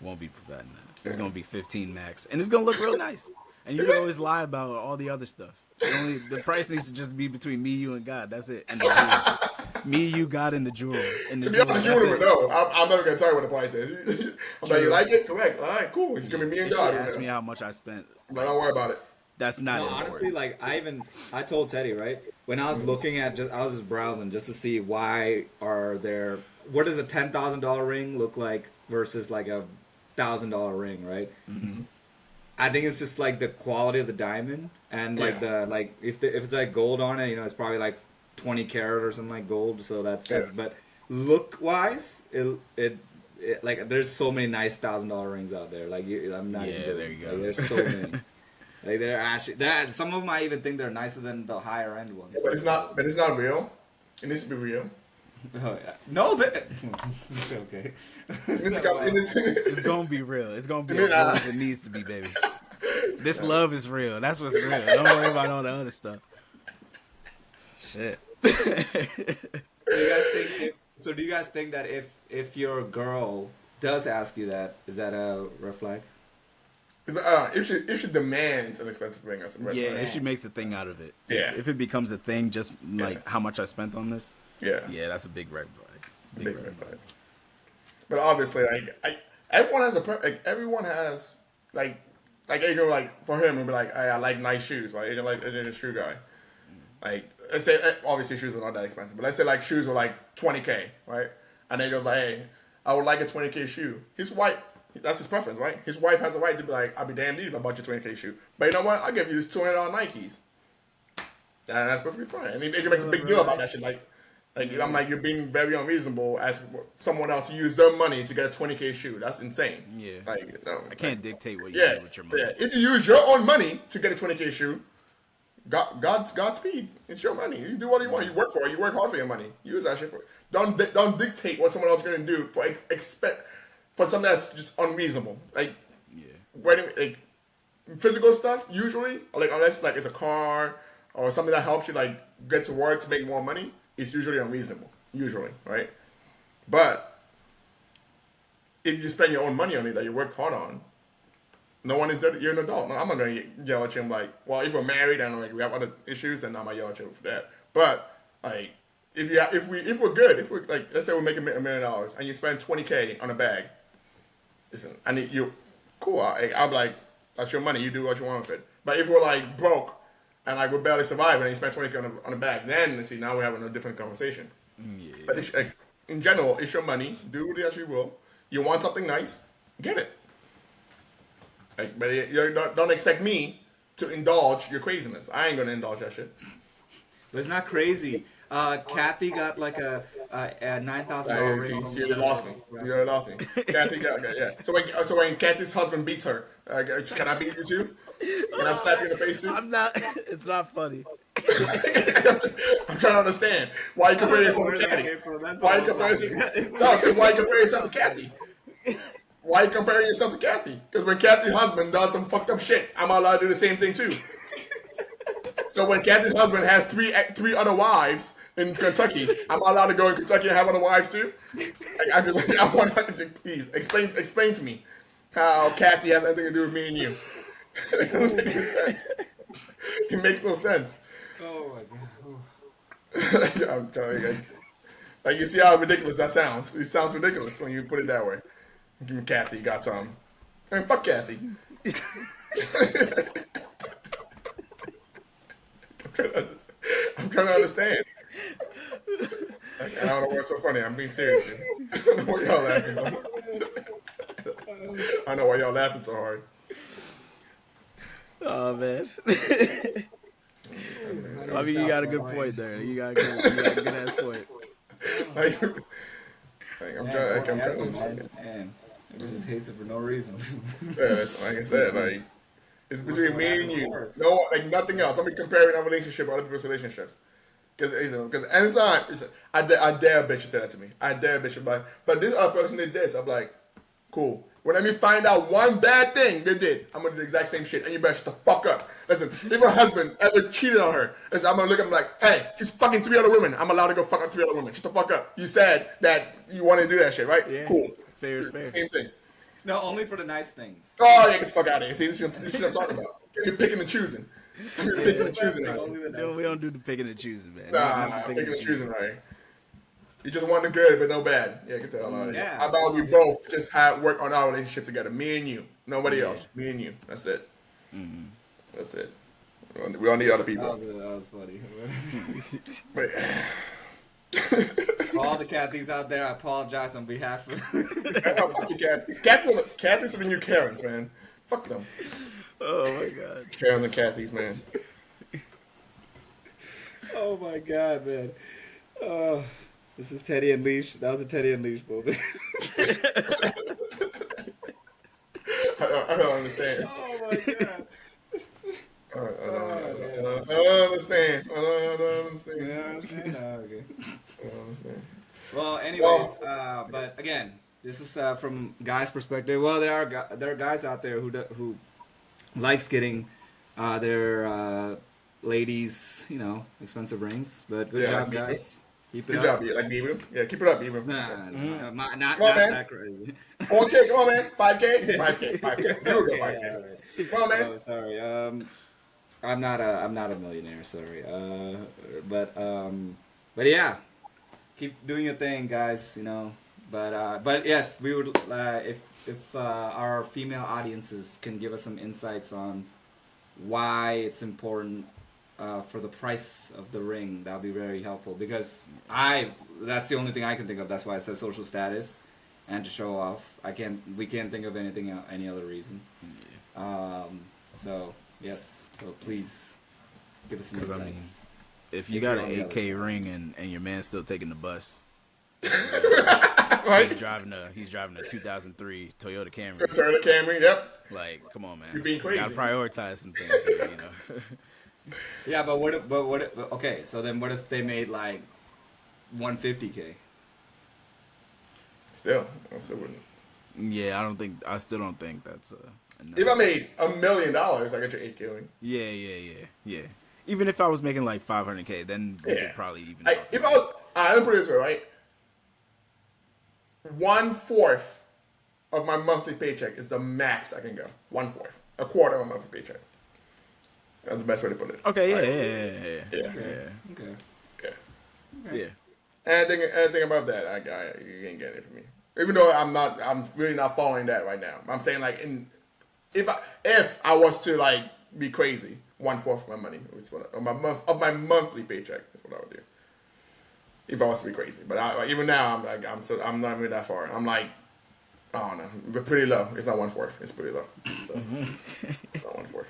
Won't be providing that. It's gonna be 15 max, and it's gonna look real nice. And you can always lie about all the other stuff. The price needs to just be between me, you, and God. That's it. And the jewel. Me, you, God, and the jewel. And the To be jewel. honest, you That's wouldn't it. even know. I'm never going to tell you what the price is. I'm like, you like it? Correct. All right, cool. It's going to be me and If she God. asked me how much I spent, But don't worry about it. that's not No, important. honestly, like I told Teddy, right, when I was looking at I was just browsing just to see what does a $10,000 ring look like versus like a $1,000 ring, right? Mm-hmm. I think it's just like the quality of the diamond and like if it's like gold on it, you know, it's probably like 20 karat or something like gold. So that's but look wise, it like there's so many nice $1,000 rings out there. Like I'm not. Yeah, even there you go. Like, there's so many. Like they're actually some of them I even think they're nicer than the higher end ones. But it's not real. It needs to be real. Oh, yeah. No, okay. It's gonna be real. It's gonna be as real as it needs to be, baby. This love is real. That's what's real. Don't worry about all the other stuff. Shit. Do you guys think that if your girl does ask you that, is that a red flag? If she demands an expensive ring or something. Yeah, if she makes a thing out of it. Yeah. If it becomes a thing, just like how much I spent on this. Yeah. Yeah, that's a big red flag. Big red flag. But obviously, like everyone has like Adrian, like for him, would be like, I like nice shoes. Like Adrian, a shoe guy. Like let's say obviously shoes are not that expensive, but let's say like shoes were like 20K, right? And then he goes like, hey, I would like a 20K shoe. His wife, that's his preference, right? His wife has a right to be like, I'll be damned if I bought you a 20K shoe. But you know what? I'll give you this $200 Nikes. And that's perfectly fine. And Adrian makes a big deal about that shit. Like I'm like, you're being very unreasonable asking for someone else to use their money to get a 20K shoe. That's insane. Yeah. Like, no, I can't dictate what you yeah, do with your money. yeah. If you use your own money to get a 20K shoe, Godspeed. It's your money. You do what you want. You work for it. You work hard for your money. Use that shit for it. Don't dictate what someone else is going to do for something that's just unreasonable. Like wedding, like physical stuff. Usually, like unless like it's a car or something that helps you like get to work to make more money, it's usually unreasonable. Usually, right? But if you spend your own money on it that you worked hard on, no one is there. You're an adult. No, I'm not gonna yell at you. I'm like, well, if we're married and like we have other issues, then I'm gonna yell at you for that. But like, if we're good, if we're like, let's say we're making $1 million and you spend 20K on a bag, listen, you cool. I'll be like, that's your money. You do what you want with it. But if we're like broke and like we're barely surviving and you spend 20K on a bag, then see now we're having a different conversation. Yeah. But it's, like, in general, it's your money. Do what you will. You want something nice, get it. Like, but don't expect me to indulge your craziness. I ain't gonna indulge that shit. But it's not crazy. Kathy got like a $9,000 ring. You lost me. You lost me. Kathy got okay, yeah. So when Kathy's husband beats her, can I beat you too? And I slap you in the face too. I'm not. It's not funny. I'm trying to understand why you compare yourself to Kathy. Why you compare yourself to Kathy? Why you comparing yourself to Kathy? Because when Kathy's husband does some fucked up shit, I'm allowed to do the same thing too. So when Kathy's husband has three other wives in Kentucky, I'm allowed to go in Kentucky and have other wives too. I want to please explain to me how Kathy has anything to do with me and you. It doesn't make any sense. It makes no sense. Oh my god. I'm telling you guys. Like, you see how ridiculous that sounds. It sounds ridiculous when you put it that way. Give me Kathy, got Tom. And fuck Kathy. I'm trying to understand. I don't know what's so funny. I'm being serious here. I don't know why y'all laughing. I know why y'all laughing so hard. Oh man. I mean, you got a good point there. You got a good ass point. I'm trying to understand. Man, everyone just hates it for no reason. Yeah, it's, like I said, like, it's between me and you. No, like, nothing else. I'm comparing our relationship with other people's relationships. Because anytime, I dare a bitch to say that to me. I dare a bitch to be like, but this other person did this. I'm like, cool. Whenever you find out one bad thing they did, I'm going to do the exact same shit. And you better shut the fuck up. Listen, if her husband ever cheated on her, listen, I'm going to look at him like, hey, he's fucking 3 other women. I'm allowed to go fuck up 3 other women. Shut the fuck up. You said that you wanted to do that shit, right? Yeah. Cool. Fair is fair. Same thing. No, only for the nice things. Oh, yeah, get the fuck out of here. See, this is what I'm talking about. You're picking and choosing. You're picking and choosing right here. No, we don't do the picking and choosing, man. Nah, picking and choosing right here. You just want the good, but no bad. Yeah, get the hell out of here. Yeah. How about we both just work on our relationship together? Me and you. Nobody else. Me and you. That's it. That's it. We don't need other people. That was funny. But, For all the Kathys out there, I apologize on behalf of. fuck you, Kathy's are the new Karens, man. Fuck them. Oh my god. Karens and Kathys, man. Oh my god, man. This is Teddy and Leash. That was a Teddy and Leash moment. I don't understand. Oh my god. I don't understand. I don't understand. Okay. I don't understand. Well, anyways, but again, this is from guys' perspective. Well, there are guys out there who likes getting their ladies, expensive rings. But good job, guys. Keep it Good up. job, like Bieber. Yeah, keep it up, Bieber. Nah, not Come on, man. that crazy. 4K, come on, man. 5K, 5K. You go 5K. Come on, man. Oh, sorry. I'm not a millionaire. Sorry. But yeah, keep doing your thing, guys. But yes, we would if our female audiences can give us some insights on why it's important for the price of the ring. That would be very helpful because that's the only thing I can think of. That's why I said social status and to show off. We can't think of any other reason. So yes, so please give us some insights. I mean, if you got an 8K ring and your man's still taking the bus, Right? he's driving a 2003 Toyota Camry. Toyota Camry, yep. Like, come on, man. You're being crazy. Gotta prioritize some things, here, Yeah, but what if okay, so then what if they made like 150K? Still wouldn't. Yeah, I still don't think that's enough. If I made $1 million, I get your 8K ring. Yeah. Even if I was making like 500K, then we could probably even. Like, if I was, let me put it this way, right? 1/4 of my monthly paycheck is the max I can go. 1/4, a quarter of my monthly paycheck. That's the best way to put it. Okay, Yeah. Okay. Yeah. Anything above that, you ain't getting it from me. Even though I'm really not following that right now. I'm saying like if I was to like be crazy, 1/4 of my money of my monthly paycheck is what I would do. If I was to be crazy, but even now I'm not really that far. I'm like, I don't know, but pretty low. It's not 1/4. It's pretty low. So it's not 1/4.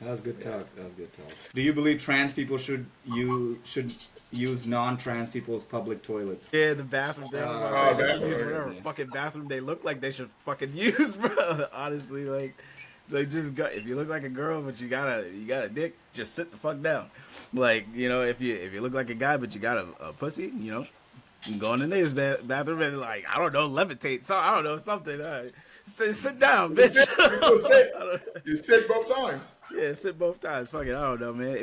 That was good talk. Do you believe trans people should use non-trans people's public toilets. Yeah, the bathroom. They was about to Oh, say they can bathroom, use whatever yeah. fucking bathroom they look like they should fucking use, bro. Honestly, like just go. If you look like a girl but you got a dick, just sit the fuck down. Like, you know, if you look like a guy but you got a pussy, you know, you can go in the nigga's bathroom and, like, I don't know, levitate. So I don't know, something. Sit down, bitch. You sit both times. Yeah, sit both times. Fuck it, I don't know, man.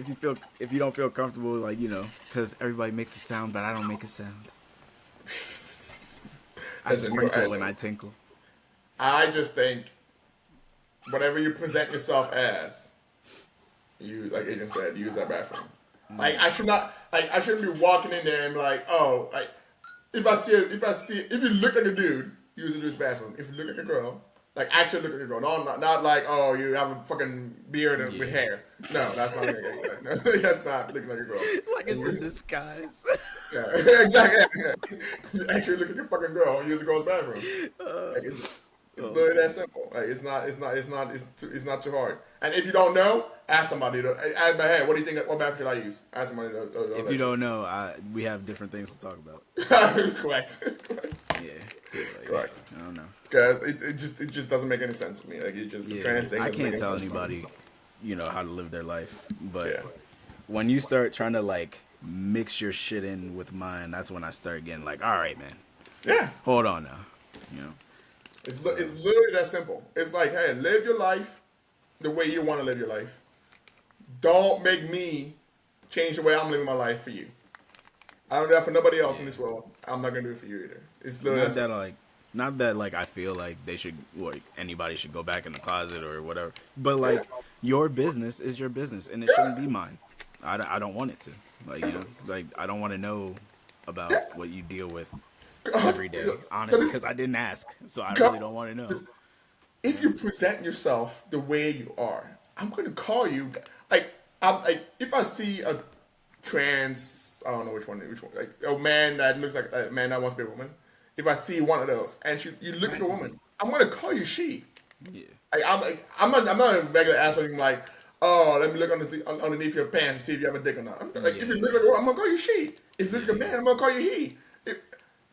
If you don't feel comfortable, like, you know, because everybody makes a sound, but I don't make a sound. I Listen, sprinkle and I tinkle. I just think whatever you present yourself as, you, like Agent said, use that bathroom. Like, I shouldn't be walking in there and be like, oh, like, if you look like a dude, use the dude's bathroom. If you look like a girl, like, actually look like a girl. No, not like, oh, you have a fucking beard and with hair. No, that's not looking like a girl. No, that's not looking like a girl. Like it's in disguise. Yeah, exactly. Yeah. You actually look like a fucking girl and use the girl's bathroom. Like, it's literally that simple. Like, it's not too hard. And if you don't know, ask somebody. Ask, hey, what do you think? What bathroom should I use? Ask somebody. If you don't know, we have different things to talk about. Correct. Yeah. Like, Correct. I don't know. Because it just doesn't make any sense to me. Like, it just, the trans thing I doesn't make can't any tell sense to me. anybody, you know, how to live their life. But Yeah. when you start trying to, like, mix your shit in with mine, that's when I start getting like, all right, man, Yeah. hold on now. You know. It's literally that simple. It's like, hey, live your life the way you want to live your life. Don't make me change the way I'm living my life for you. I don't do that for nobody else in this world. I'm not gonna do it for you either. It's literally Not that like I feel like they should, like, anybody should go back in the closet or whatever. But like, your business is your business, and it shouldn't be mine. I don't want it to. Like, you know, like, I don't want to know about what you deal with every day, honestly, because I didn't ask, so I really don't want to know. if you present yourself the way you are, I'm gonna call you if I see a trans, I don't know which one, like a man that looks like a man that wants to be a woman. If I see one of those and you look like a woman, I'm gonna call you she. Yeah. I'm not a regular asshole like, oh, let me look underneath your pants and see if you have a dick or not. If you look like a woman, I'm gonna call you she. If you look like a man, I'm gonna call you he.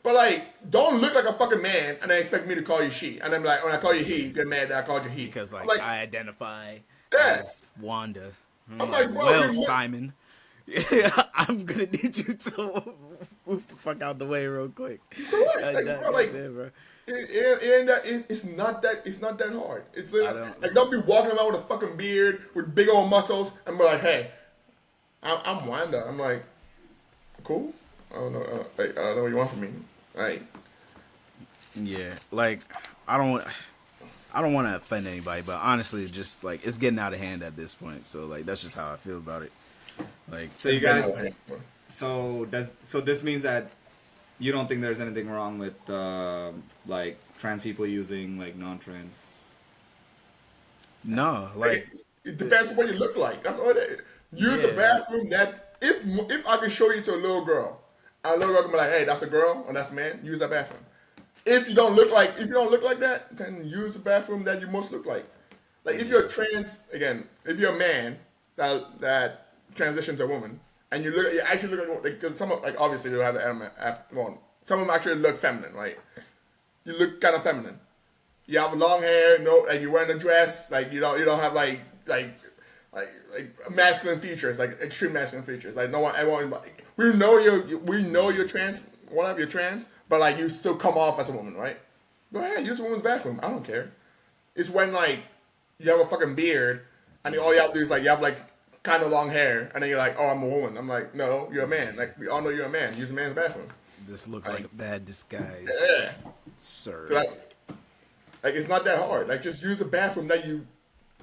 But like, don't look like a fucking man and then expect me to call you she. And then like, when I call you he, get mad that I called you he. Because like, I'm I identify Yeah. as Wanda. I'm like, bro, well, you look- Simon, I'm gonna need you to move the fuck out the way real quick. Bro. It's not that hard. It's literally, don't- don't be walking around with a fucking beard with big old muscles and be like, hey, I'm Wanda. I'm like, cool. I don't know. I don't know what you want from me. Like, Yeah, like, I don't want to offend anybody, but honestly, just like, it's getting out of hand at this point. So like, that's just how I feel about it. Like, So you guys, so this means that you don't think there's anything wrong with like trans people using like non-trans. no, like, it depends on what you look like. That's all it is. Use a Yeah. bathroom that if I can show you to a little girl, a little girl can be like, hey, that's a girl or that's a man. Use that bathroom. If you don't look like that, then use the bathroom that you most look like. Like if you're a trans, again, if you're a man that transitions to a woman, and you actually look like, because some of, like, obviously you have the element, well, some of them actually look feminine, right? You look kind of feminine. You have long hair, like you're wearing a dress, like you don't have like masculine features, like extreme masculine features. Like everyone, like, we know you're trans, whatever you're trans, but like you still come off as a woman, right? Go ahead, use a woman's bathroom. I don't care. It's when like you have a fucking beard and all you have to do is like you have like kind of long hair and then you're like, oh, I'm a woman. I'm like, no, you're a man. Like we all know you're a man. Use a man's bathroom. this looks like a bad disguise, Yeah. sir. Like it's not that hard. Like just use a bathroom that you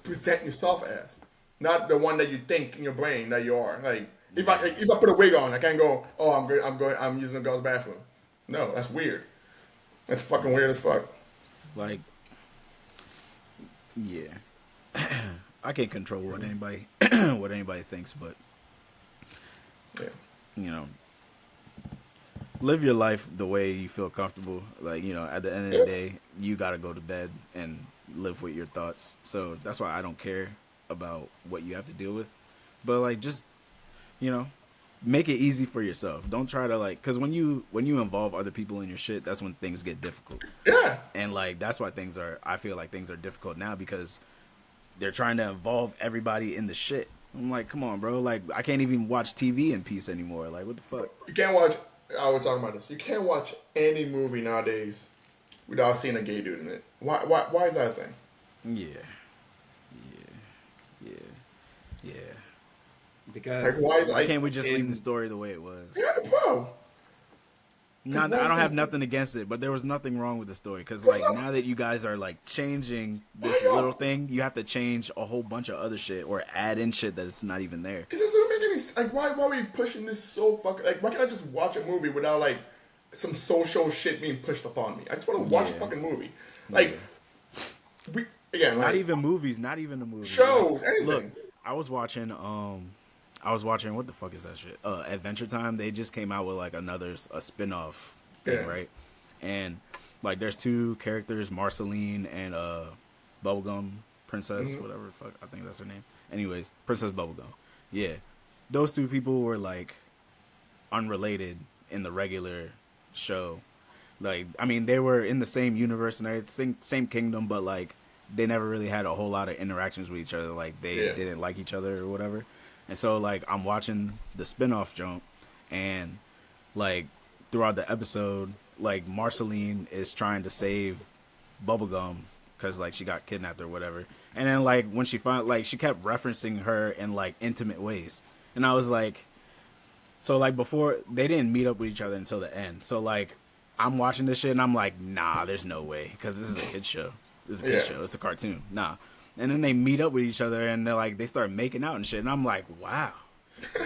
present yourself as, not the one that you think in your brain that you are. Like if I put a wig on, I can't go, oh, I'm using a girl's bathroom. No, that's weird. That's fucking weird as fuck. Like, yeah, I can't control what anybody thinks, but Yeah. you know, live your life the way you feel comfortable. Like, you know, at the end of the day, you gotta go to bed and live with your thoughts. So that's why I don't care about what you have to deal with. But like, just, you know, make it easy for yourself. Don't try to like, because when you involve other people in your shit, that's when things get difficult. Yeah. And like that's why I feel like things are difficult now because they're trying to involve everybody in the shit. I'm like, come on, bro. Like I can't even watch TV in peace anymore. Like what the fuck? You can't watch. I was talking about this. You can't watch any movie nowadays without seeing a gay dude in it. Why is that a thing? Yeah. Because Why can't we just leave the story the way it was? Yeah, bro. Not, I don't have nothing against it, but there was nothing wrong with the story because, like, now that you guys are like changing this little thing, you have to change a whole bunch of other shit or add in shit that's not even there. It doesn't make any like. Why are we pushing this so fucking like? Why can't I just watch a movie without like some social shit being pushed upon me? I just want to watch a fucking movie. Like we again, like, Not even movies, not even the movie. shows, anything. Look, I was watching what the fuck is that shit? Adventure Time. They just came out with like a spin-off thing, Yeah. right? And like there's two characters, Marceline and Bubblegum Princess, whatever the fuck, I think that's her name. Anyways, Princess Bubblegum. Yeah. Those two people were like unrelated in the regular show. Like, I mean, they were in the same universe and everything, same kingdom, but like they never really had a whole lot of interactions with each other. Like they didn't like each other or whatever. And so like I'm watching the spin-off jump and like throughout the episode, like Marceline is trying to save Bubblegum because like she got kidnapped or whatever. And then like when she found like she kept referencing her in like intimate ways. And I was like, so like before they didn't meet up with each other until the end. So like I'm watching this shit and I'm like, nah, there's no way because this is a kid show. This is a kid show. It's a cartoon. Nah. And then they meet up with each other and they're like, they start making out and shit. And I'm like, wow,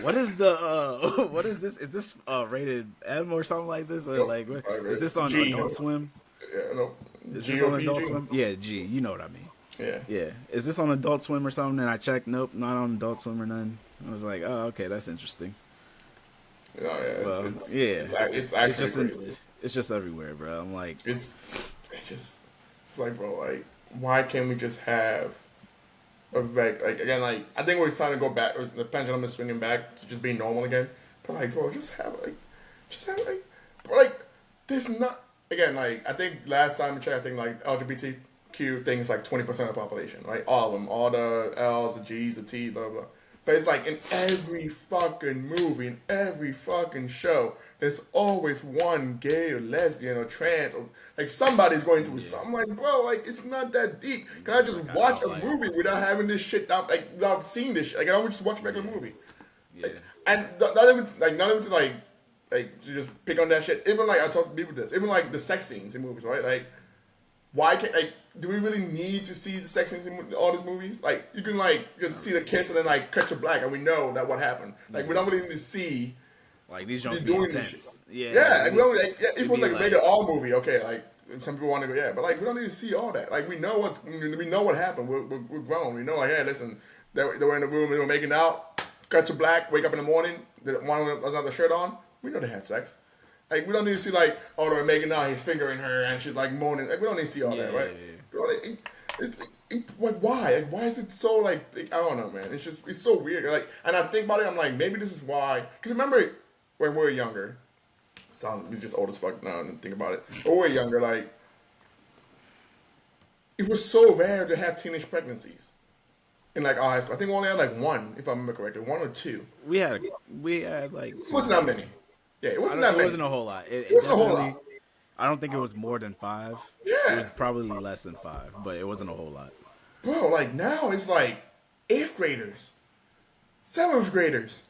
what is the, what is this? Is this rated M or something like this? Or like, what, is this on G. Adult Swim? Yeah, no. Is this on Adult Swim? Yeah, G. You know what I mean. Yeah. Yeah. Is this on Adult Swim or something? And I checked, nope, not on Adult Swim or none. I was like, oh, okay, that's interesting. Oh, yeah. Well, It's actually just crazy. it's just everywhere, bro. I'm like, It's like, bro, like, why can't we just have like again, like, I think we're trying to go back, or the pendulum is swinging back to just being normal again. But like, bro, just have bro, like, there's not, again, like, I think last time we checked, I think like LGBTQ thing is like 20% of the population, right? All of them, all the L's, the G's, the T, blah blah. But it's like in every fucking movie, in every fucking show, there's always one gay or lesbian or trans or like somebody's going through something. Like, bro, like it's not that deep. Can I just watch a movie without having this shit down, like without seeing this shit? Like, I don't just watch a regular movie. Like, and not even to like to just pick on that shit. Even like I talk to people this. Even like the sex scenes in movies, right? Like, why can't, like, do we really need to see the sex scenes in all these movies? Like, you can like just see the kiss and then like cut to black and we know that what happened. Like, we don't really need to see like these joints be doing this intense. shit. Yeah. Yeah, like, we don't, like, if it was be like like- rated R movie, okay, like some people want to go, yeah, but like we don't need to see all that. Like, we know what happened. We're grown. We know, like, hey, listen, they were in the room, they were making out, cut to black, wake up in the morning, one doesn't have the shirt on. We know they had sex. Like, we don't need to see like, oh, they're making out, he's fingering her and she's like moaning. Like, we don't need to see all that, right? Like, why? Like, why is it so like I don't know, man. It's so weird. Like, and I think about it, I'm like, maybe this is why. Because remember when we were younger, we're just old as fuck now and think about it. When we were younger, like, it was so rare to have teenage pregnancies in like our high school. I think we only had like one, if I remember correctly, one or two. We had like It wasn't that many. Yeah, it wasn't that it many. wasn't a whole lot. It wasn't a whole definitely- lot. I don't think it was more than 5. Yeah. It was probably less than 5, but it wasn't a whole lot. Bro, like now it's like 8th graders, 7th graders.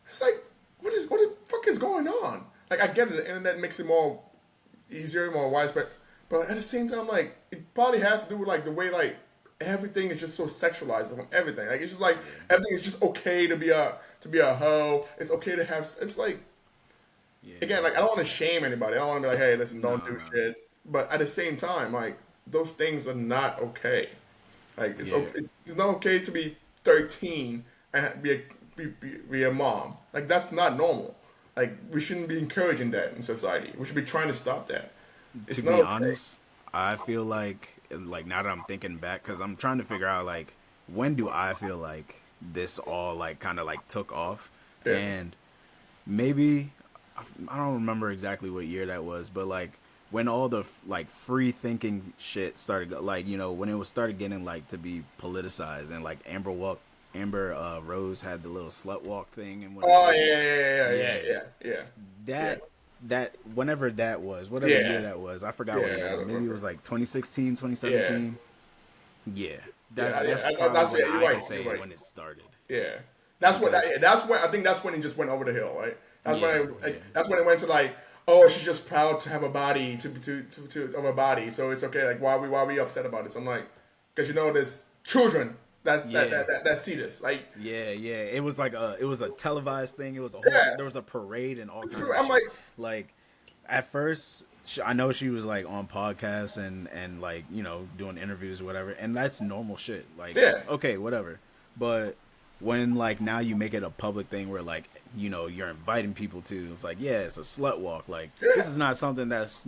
It's like, what the fuck is going on? Like, I get it, the internet makes it more easier, more widespread, but like, at the same time, like, it probably has to do with like the way like everything is just so sexualized from everything. Like, it's just like everything is just okay to be a hoe. It's okay to have. It's like, again, like, I don't want to shame anybody. I don't want to be like, hey, listen, don't do shit. But at the same time, like, those things are not okay. Like, it's it's not okay to be 13 and be a mom. Like, that's not normal. Like, we shouldn't be encouraging that in society. We should be trying to stop that. It's To not be okay. honest, I feel like now that I'm thinking back, because I'm trying to figure out like when do I feel like this all like kind of like took off, Yeah. and maybe I don't remember exactly what year that was, but like when all the like free thinking shit started, like when it was started getting like to be politicized, and like Amber Rose had the little slut walk thing and whatever. Oh yeah. That whenever that was, whatever Yeah. year that was, I forgot what Yeah, I year. Maybe remember. it was like 2016, 2017. Yeah, that's that's probably you're when I right, can say you're right. when it started. Yeah, that's what. That's when I think that's when he just went over the hill, right? That's when Yeah. that's when it went to like, oh, she's just proud to have a body to of a body, so it's okay. Like, why are we upset about it? So I'm like, because there's children that see this. Like, Yeah. It was like it was a televised thing. It was a whole. Yeah. There was a parade and all kinds of I'm shit. like- Like, at first, I know she was like on podcasts and like doing interviews or whatever, and that's normal shit. Like, Yeah. okay, whatever. But when like now you make it a public thing where like you're inviting people to, it's like, yeah, it's a slut walk. Like, this is not something that's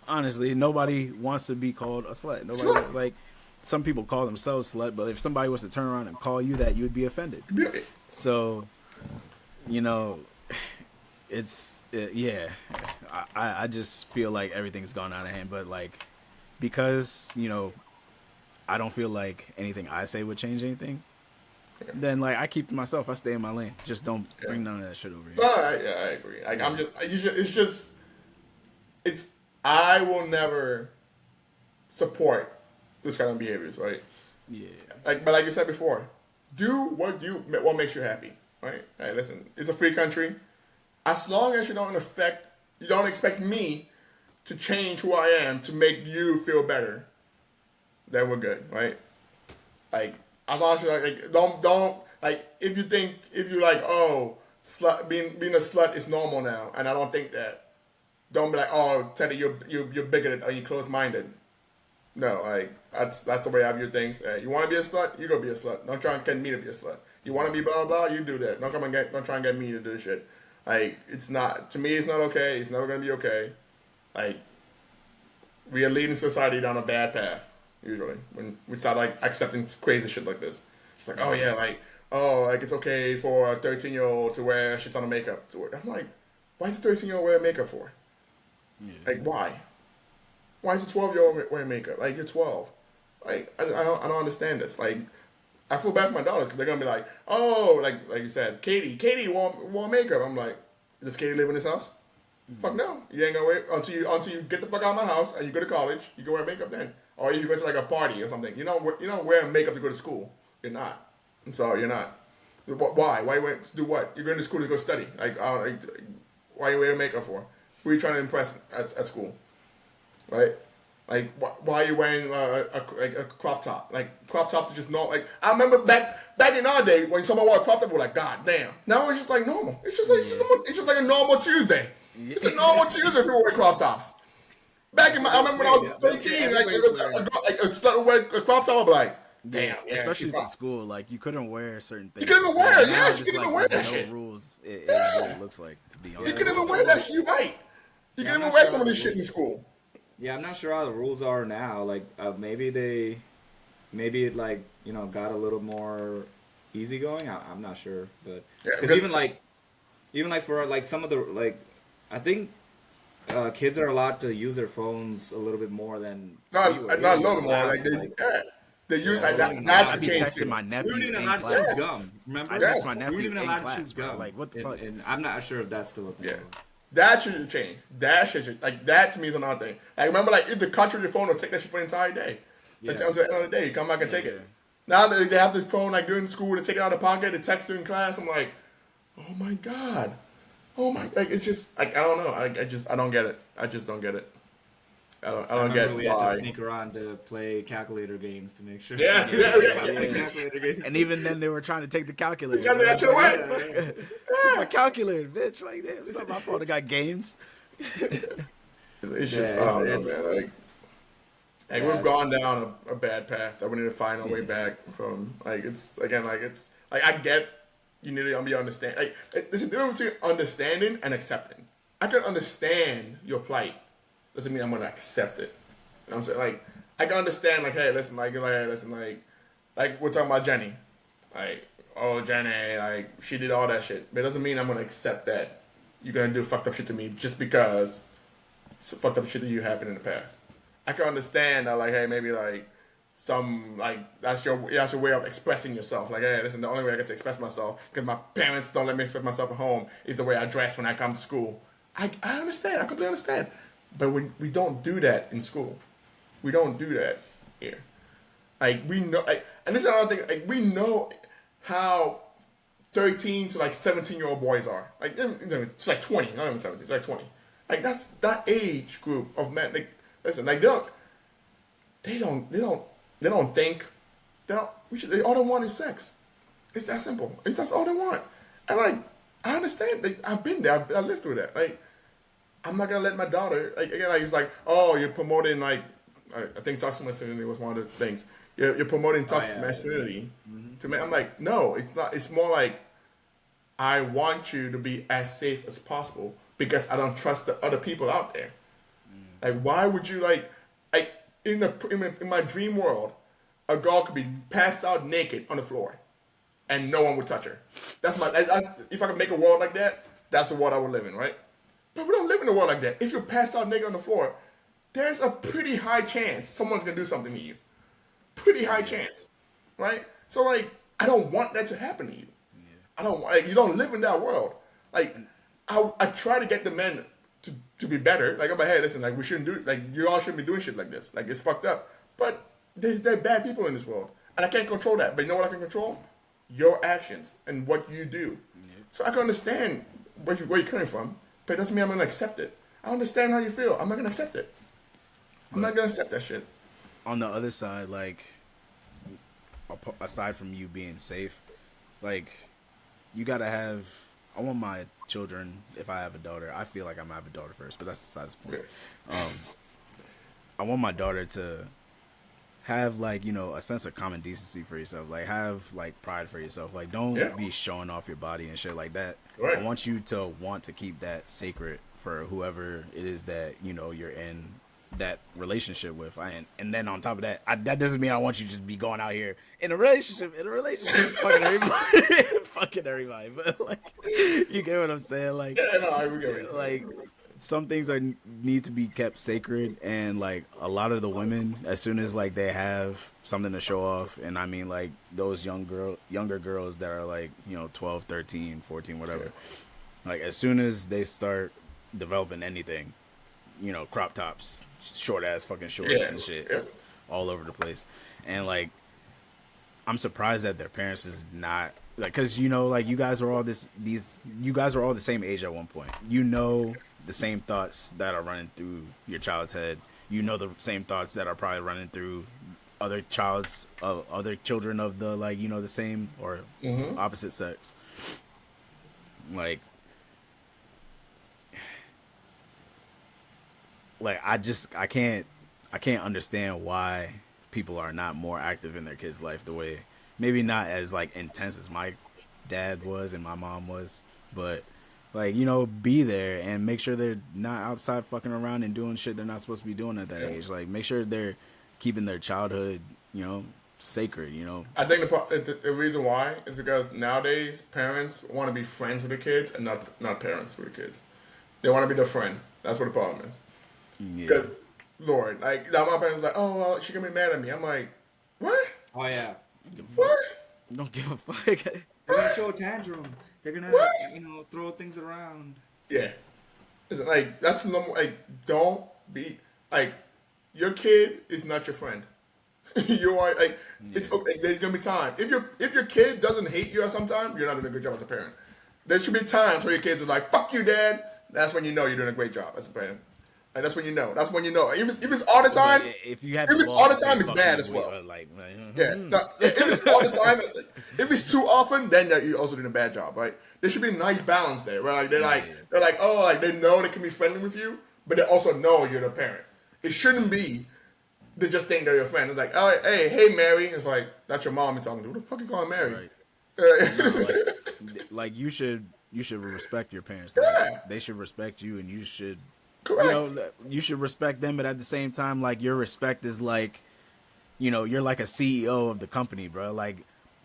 honestly, nobody wants to be called a slut. Nobody like. Some people call themselves slut, but if somebody was to turn around and call you that, you would be offended. So, yeah. I just feel like everything's gone out of hand. But like, because I don't feel like anything I say would change anything. Then like I keep to myself. I stay in my lane. Just don't bring none of that shit over here. I agree. Like, I will never support this kind of behaviors, right? Yeah. But like you said before, do what makes you happy, right? Hey, listen, it's a free country. As long as you don't expect me to change who I am to make you feel better, then we're good, right? Like, as long as you like don't like if you like, oh, slut being a slut is normal now, and I don't think that. Don't be like, oh, Teddy, you're bigoted or you're close-minded. No, like that's the way I view things. You want to be a slut, you go be a slut. Don't try and get me to be a slut. You want to be blah blah, you do that. Don't try and get me to do shit. Like, it's not, to me, it's not okay. It's never gonna be okay. Like, we are leading society down a bad path usually when we start like accepting crazy shit like this. It's like, oh yeah, like it's okay for a 13-year-old to wear shit on makeup. I'm like, why is a 13-year-old wearing makeup for? Yeah. Like, why? Why is a 12-year-old wearing makeup? Like, you're 12. Like, I don't understand this. Like, I feel bad for my daughters because they're gonna be like, oh, like you said, Katie wore makeup. I'm like, does Katie live in this house? Fuck no. You ain't gonna wait until you get the fuck out of my house and you go to college. You can wear makeup then, or if you go to like a party or something. You're not wearing makeup to go to school. You're not. I'm sorry, you're not. Why? Why you went to do what? You're going to school to go study. Like, why are you wearing makeup for? Who are you trying to impress at school? Right? Like, why are you wearing a crop top? Like, crop tops are just not like. I remember back in our day when someone wore a crop top, we're like, God damn. Now it's just like normal. It's just like a normal Tuesday. It's a normal Tuesday if people wear crop tops. Back in I remember when I was 13, like a slut would wear a crop top, I'd be like, damn. Yeah, especially to school, like you couldn't wear certain things. You couldn't even wear it. Now Yes, it's you couldn't even like wear there's that no shit. rules. It really looks like, to be honest. You couldn't even wear that shit. You right. You couldn't even wear some of this shit in school. Yeah, I'm not sure how the rules are now. Like, maybe it like got a little more easygoing. I'm not sure, but Yeah, because even like for like some of the like, I think kids are allowed to use their phones a little bit more than Not we a were. little more. Like they use like that. That's I a be change texting too. my We nephew weren't even in allowed to class. chew gum. Remember? I Yes. text my We nephew weren't even in allowed to class, chew bro. gum. Like, what the fuck? And I'm not sure if that's still a thing. Yeah. That should change. That should like that to me is another thing. Like, remember, like if the country your phone will take that shit for the entire day. Yeah. Until the end of the day, you come back and take it. Yeah. Now that they have the phone like during school to take it out of the pocket, to text during class, I'm like, oh my god, like it's just like I don't know. I don't get it. I just don't get it. I don't get We had to why. sneak around to play calculator games to make sure. Yes, yeah. Calculator games. And even then, they were trying to take the calculator. Yeah, that shit away. Where's my calculator, bitch? Like, damn, it's not my fault. I got games. It's just Yeah, I don't know, it's- man. Like we've gone down a bad path that we need to find our way back from. Like it's again, like it's like I get you need to be understand. Like there's a difference between understanding and accepting. I can understand your plight. Doesn't mean I'm gonna accept it. You know what I'm saying? Like I can understand. Like hey, listen. Like we're talking about Jenny. Like oh, Jenny, like she did all that shit. But it doesn't mean I'm gonna accept that you're gonna do fucked up shit to me just because fucked up shit that you happened in the past. I can understand that, like, hey, maybe like some like that's your way of expressing yourself. Like, hey, listen, the only way I get to express myself because my parents don't let me express myself at home is the way I dress when I come to school. I understand. I completely understand. But we don't do that in school. We don't do that here. Like we know, like, and this is another thing. Like we know how 13 to like 17-year-old boys are. Like it's like 20, not even 17. It's like 20. Like that's that age group of men. Like listen, like they don't think. They all they want is sex. It's that simple. That's all they want. And like I understand. Like, I've been there. I lived through that. Like I'm not gonna let my daughter. Like again, like it's like, oh, you're promoting like I think toxic masculinity was one of the things. You're promoting toxic masculinity to me. I'm like, no, it's not. It's more like I want you to be as safe as possible because I don't trust the other people out there. Like, why would you like in my dream world, a girl could be passed out naked on the floor, and no one would touch her. That's if I could make a world like that, that's the world I would live in, right? But we don't live in a world like that. If you're passed out naked on the floor, there's a pretty high chance someone's gonna do something to you. Pretty high chance, right? So like, I don't want that to happen to you. I don't like you don't live in that world. Like, I try to get the men to be better. Like I'm like, hey, listen, like we shouldn't do like you all shouldn't be doing shit like this. Like it's fucked up. But there are bad people in this world, and I can't control that. But you know what I can control? Your actions and what you do. So I can understand where you're coming from, but it doesn't mean I'm gonna accept it. I understand how you feel. I'm not gonna accept it. I'm not gonna accept that shit. On the other side, like, aside from you being safe, like, you gotta have. I want my children, if I have a daughter, I feel like I'm gonna have a daughter first, but that's besides the point. I want my daughter to have, like, you know, a sense of common decency for yourself. Like, have, like, pride for yourself. Like, don't be showing off your body and shit like that. Right. I want you to want to keep that sacred for whoever it is that, you know, you're in that relationship with. And then on top of that, that doesn't mean I want you to just be going out here in a relationship, fucking everybody, fucking everybody. But like, you get what I'm saying? Like, like some things need to be kept sacred, and like a lot of the women, as soon as like they have something to show off, and I mean like those younger girls that are like, you know, 12, 13, 14, whatever. Like as soon as they start developing anything, you know, crop tops, short ass fucking shorts and shit all over the place. And like, I'm surprised that their parents is not like, cause you know, like you guys are all you guys are all the same age at one point. You know, the same thoughts that are running through your child's head. You know, the same thoughts that are probably running through other children of the, like, you know, the same or opposite sex. Like I can't understand why people are not more active in their kids' life the way, maybe not as like intense as my dad was and my mom was, but like, you know, be there and make sure they're not outside fucking around and doing shit they're not supposed to be doing at that age. Like, make sure they're keeping their childhood, you know, sacred, you know. I think the reason why is because nowadays parents want to be friends with the kids and not parents with the kids. They want to be their friend. That's what the problem is. Because, Lord, like, now my parents like, oh, well, she gonna be mad at me. I'm like, what? Oh yeah. What? Don't give a fuck. They're gonna show a tantrum. They're gonna, you know, throw things around. Yeah. Listen, like, that's number. Like, don't be like, your kid is not your friend. You are like, it's okay. There's gonna be time. If your kid doesn't hate you at some time, you're not doing a good job as a parent. There should be times where your kids are like, fuck you, dad. That's when you know you're doing a great job as a parent. And that's when you know. That's when you know. If it's all the time, if you have, if it's all the time, it's bad as well. Yeah. No, if it's all the time, if it's too often, then you're also doing a bad job, right? There should be a nice balance there, where like they're like, oh, like they know they can be friendly with you, but they also know you're the parent. It shouldn't be they just think they're your friend. It's like, oh, hey, Mary. It's like, that's your mom you're talking to. What the fuck you calling Mary? Right. No, like you should respect your parents. Like, they should respect you, and you should. Correct. You know, you should respect them, but at the same time, like, your respect is like, you know, you're like a CEO of the company, bro. Like,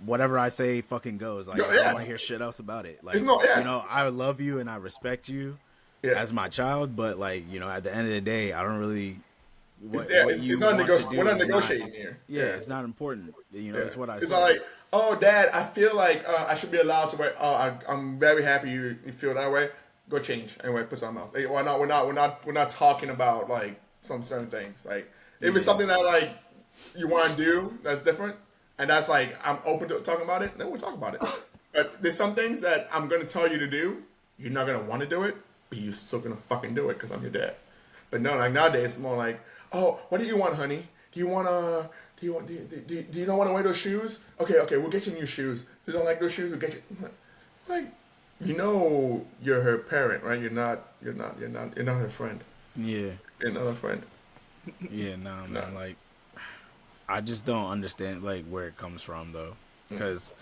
whatever I say fucking goes. Like, Yeah, I don't yeah. want to hear shit else about it. Like, It's not- yes. you know, I love you and I respect you Yeah. as my child, but like, you know, at the end of the day, I don't really. What, Yeah, what it's you not want to do we're not is negotiating here. Yeah, it's not important. You know, Yeah. it's what I It's said. not like, oh, Dad, I feel like I should be allowed to wear. Oh, I'm very happy you feel that way. Go change and put something else. Like, we're not talking about like some certain things. Like if it's something that like you want to do that's different, and that's like I'm open to talking about it, then we'll talk about it. But there's some things that I'm gonna tell you to do. You're not gonna want to do it, but you're still gonna fucking do it because I'm your dad. But no, like nowadays it's more like, oh, what do you want, honey? Do you want do you not want to wear those shoes? Okay, we'll get you new shoes. If you don't like those shoes, we'll get you. Like, you know, you're her parent, right? You're not her friend. Yeah. You're not her friend. Yeah, no, man. Like, I just don't understand like where it comes from though, because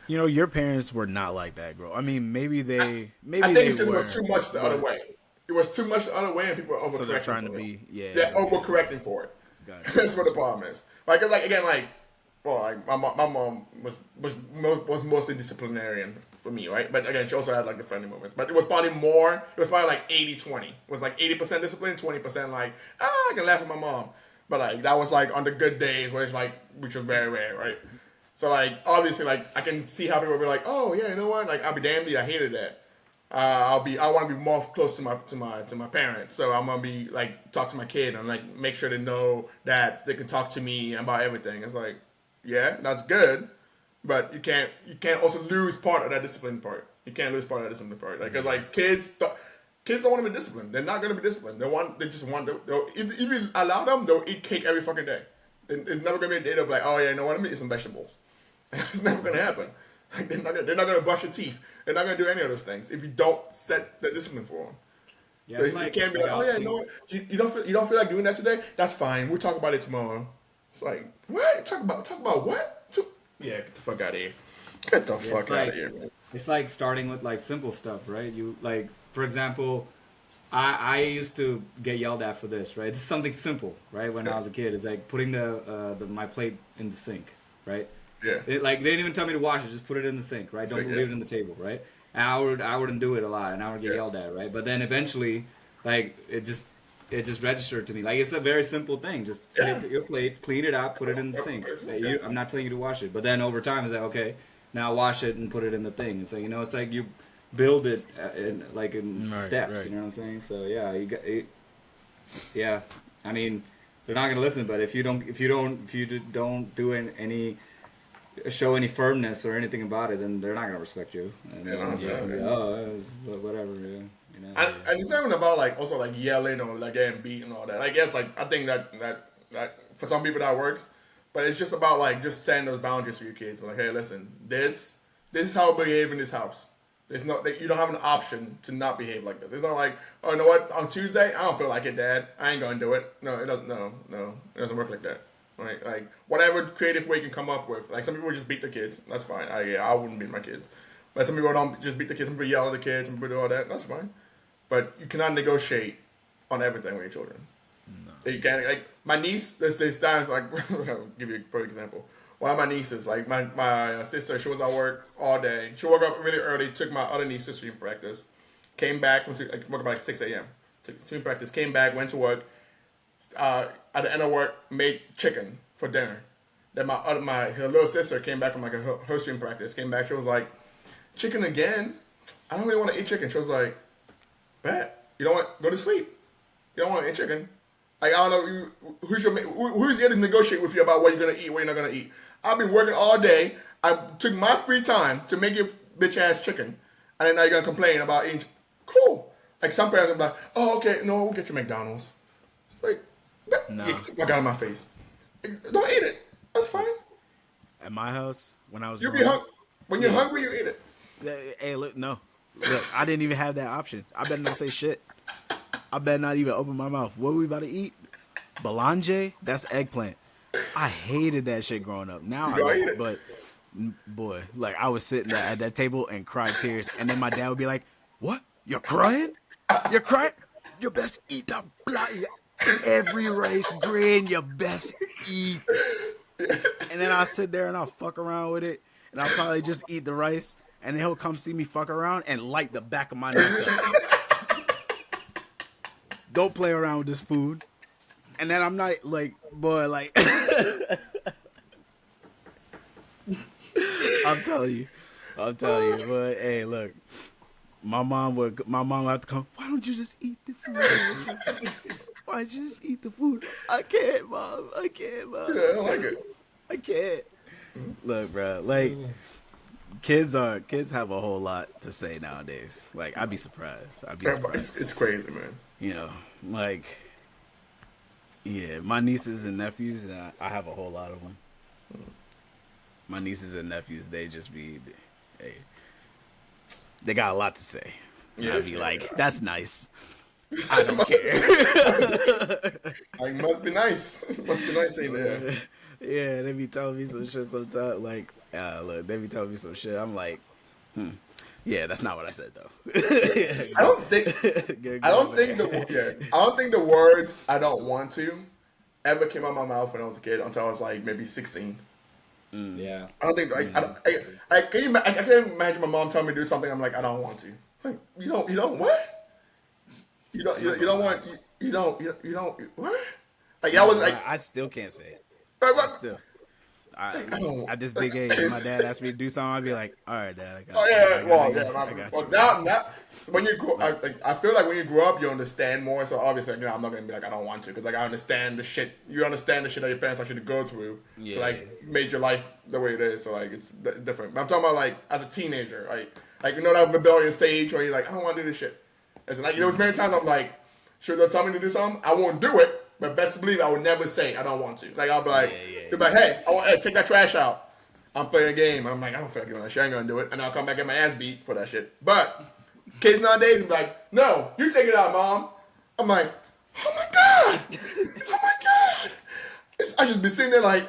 you know your parents were not like that, bro. I mean, maybe I they think it's because it were. was too much the other way. It was too much the other way, and people are overcorrecting. So they're trying to for it. be, yeah. They're okay. overcorrecting for it. Got it. That's what the problem is. Like, 'cause, like again, like, well, like my mom was mostly disciplinarian for me, right? But again, she also had like the friendly moments. But it was probably more. It was probably like 80-20. It was like 80% discipline, 20% like I can laugh at my mom. But like that was like on the good days, where it's like which was very rare, right? So like obviously like I can see how people will be like, oh yeah, you know what? Like I'll be damned if I hated that. I want to be more close to my parents, so I'm gonna be like talk to my kid and like make sure they know that they can talk to me about everything. It's like, yeah, that's good, but you can't also lose part of that discipline part. You can't lose part of that discipline part, like because like kids don't want to be disciplined. They're not gonna be disciplined. They just want if you allow them, they'll eat cake every fucking day. It's never gonna be a day they'll be like, oh yeah, you know what? Let me eat some vegetables. It's never gonna happen. Like they're not gonna brush your teeth. They're not gonna do any of those things if you don't set the discipline for them. Yeah, So it's you like, can't be like, oh yeah, you know what? You don't feel like doing that today? That's fine. We'll talk about it tomorrow. It's like what? Talk about what? Yeah, get the fuck out of here. Get the fuck out of here, man. It's like starting with like simple stuff, right? You like, for example, I used to get yelled at for this, right? It's something simple, right? When I was a kid, it's like putting my plate in the sink, right? Yeah. Like they didn't even tell me to wash it; just put it in the sink, right? Don't leave it in the table, right? And I wouldn't do it a lot, and I would get yelled at, right? But then eventually, like it just registered to me. Like it's a very simple thing. Just take your plate, clean it out, put it in the sink. I'm not telling you to wash it, but then over time, it's like okay, now wash it and put it in the thing. And so it's like you build it in steps. Right. You know what I'm saying? So yeah, you got it. Yeah, I mean, they're not gonna listen. But if you don't do show any firmness or anything about it, then they're not gonna respect you. And they're just gonna be, whatever. Yeah, you know. And it's not even about like also like yelling or like getting beat and all that. Like yes, like I think that for some people that works, but it's just about like just setting those boundaries for your kids. Like, hey, listen, this is how we behave in this house. There's no, you don't have an option to not behave like this. It's not like, oh, you know what? On Tuesday, I don't feel like it, Dad. I ain't gonna do it. No, it doesn't. No, it doesn't work like that. Right? Like whatever creative way you can come up with. Like some people just beat the kids. That's fine. I wouldn't beat my kids. But some people don't just beat the kids. Some people yell at the kids. Some people do all that. That's fine. But you cannot negotiate on everything with your children. No. You can't. Like my niece. There's times like I'll give you a perfect example. One of my nieces, like my sister, she was at work all day. She woke up really early. Took my other niece to swim practice. Came back. Woke up at like 6 a.m. Took swim practice. Came back. Went to work. At the end of work, made chicken for dinner. Then her little sister came back from like her swim practice. Came back, she was like, "Chicken again? I don't really want to eat chicken." She was like, "Bet you don't want go to sleep. You don't want to eat chicken. Like I don't know who's here to negotiate with you about what you're gonna eat, what you're not gonna eat. I've been working all day. I took my free time to make your bitch ass chicken, and then now you're gonna complain about eating. Cool. Like some parents are like, "Oh, okay, no, we'll get you McDonald's." Like. No. Get the fuck out of my face. Don't eat it. That's fine. At my house, when I was You'll be hungry. When you're hungry, you eat it. Hey, look, no. Look, I didn't even have that option. I better not say shit. I better not even open my mouth. What are we about to eat? Belanje? That's eggplant. I hated that shit growing up. Now I don't eat don't, it. but boy, like I was sitting there at that table and cried tears, and then my dad would be like, "What? You're crying? You're crying? You best eat that blood. Every race grain, you best eat." and then I'll sit there and I'll fuck around with it, and I'll probably just eat the rice, and then he'll come see me fuck around and light the back of my neck up. Don't play around with this food. And then I'm not like, boy, like, I'm telling you, but hey, look, my mom would have to come. Why don't you just eat the food? Why don't you just eat the food? I can't, Mom. Yeah, I don't like it. I can't. Look, bro, like, kids have a whole lot to say nowadays. Like, I'd be surprised. It's crazy, man. You know, like, yeah, my nieces and nephews, I have a whole lot of them. My nieces and nephews, they just be, they got a lot to say. Yeah, I'd be like, that's nice. I don't care. Like, must be nice. Must be nice, ain't there? Yeah, they be telling me some shit sometimes. Like, look, they be telling me some shit. I'm like, yeah, that's not what I said though. I don't think the words "I don't want to" ever came out of my mouth when I was a kid until I was like maybe 16. Yeah. I don't think I can't imagine my mom telling me to do something. I'm like, I don't want to. Like, you don't what? You don't what? Like, that was like, I still can't say it. like, what? Still. At this big age, my dad asked me to do something, I'd be like, all right, Dad, I got Oh you. yeah, I got you. now when you grow, I feel like when you grow up, you understand more. So obviously, I'm not gonna be like I don't want to, because like I understand the shit. You understand the shit that your parents actually go through to like make your life the way it is. So like it's different. But I'm talking about like as a teenager, like you know that rebellion stage where you're like I don't want to do this shit. It's like there was many times I'm like, sure they'll tell me to do something, I won't do it. But best believe I would never say I don't want to. Like I'll be like, they'll be like, hey, take that trash out. I'm playing a game. I'm like, I don't feel like doing that shit. I ain't gonna do it. And I'll come back and get my ass beat for that shit. But kids nowadays be like, no, you take it out, Mom. I'm like, oh my god, I just be sitting there like,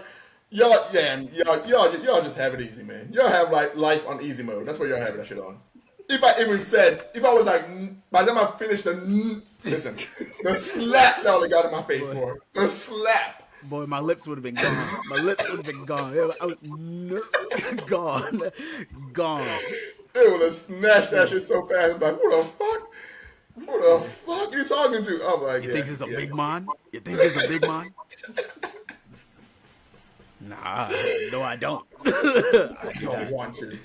y'all just have it easy, man. Y'all have like life on easy mode. That's what y'all have that shit on. If I was like, by the time I finished listen, the slap that I got in my face for, the slap. Boy, my lips would have been gone. My lips would have been gone. Gone. They would have snatched that shit so fast. I'm like, who the fuck you talking to? I'm like, You think it's a big man? You think it's a big man? Nah, no, I don't. I don't want to.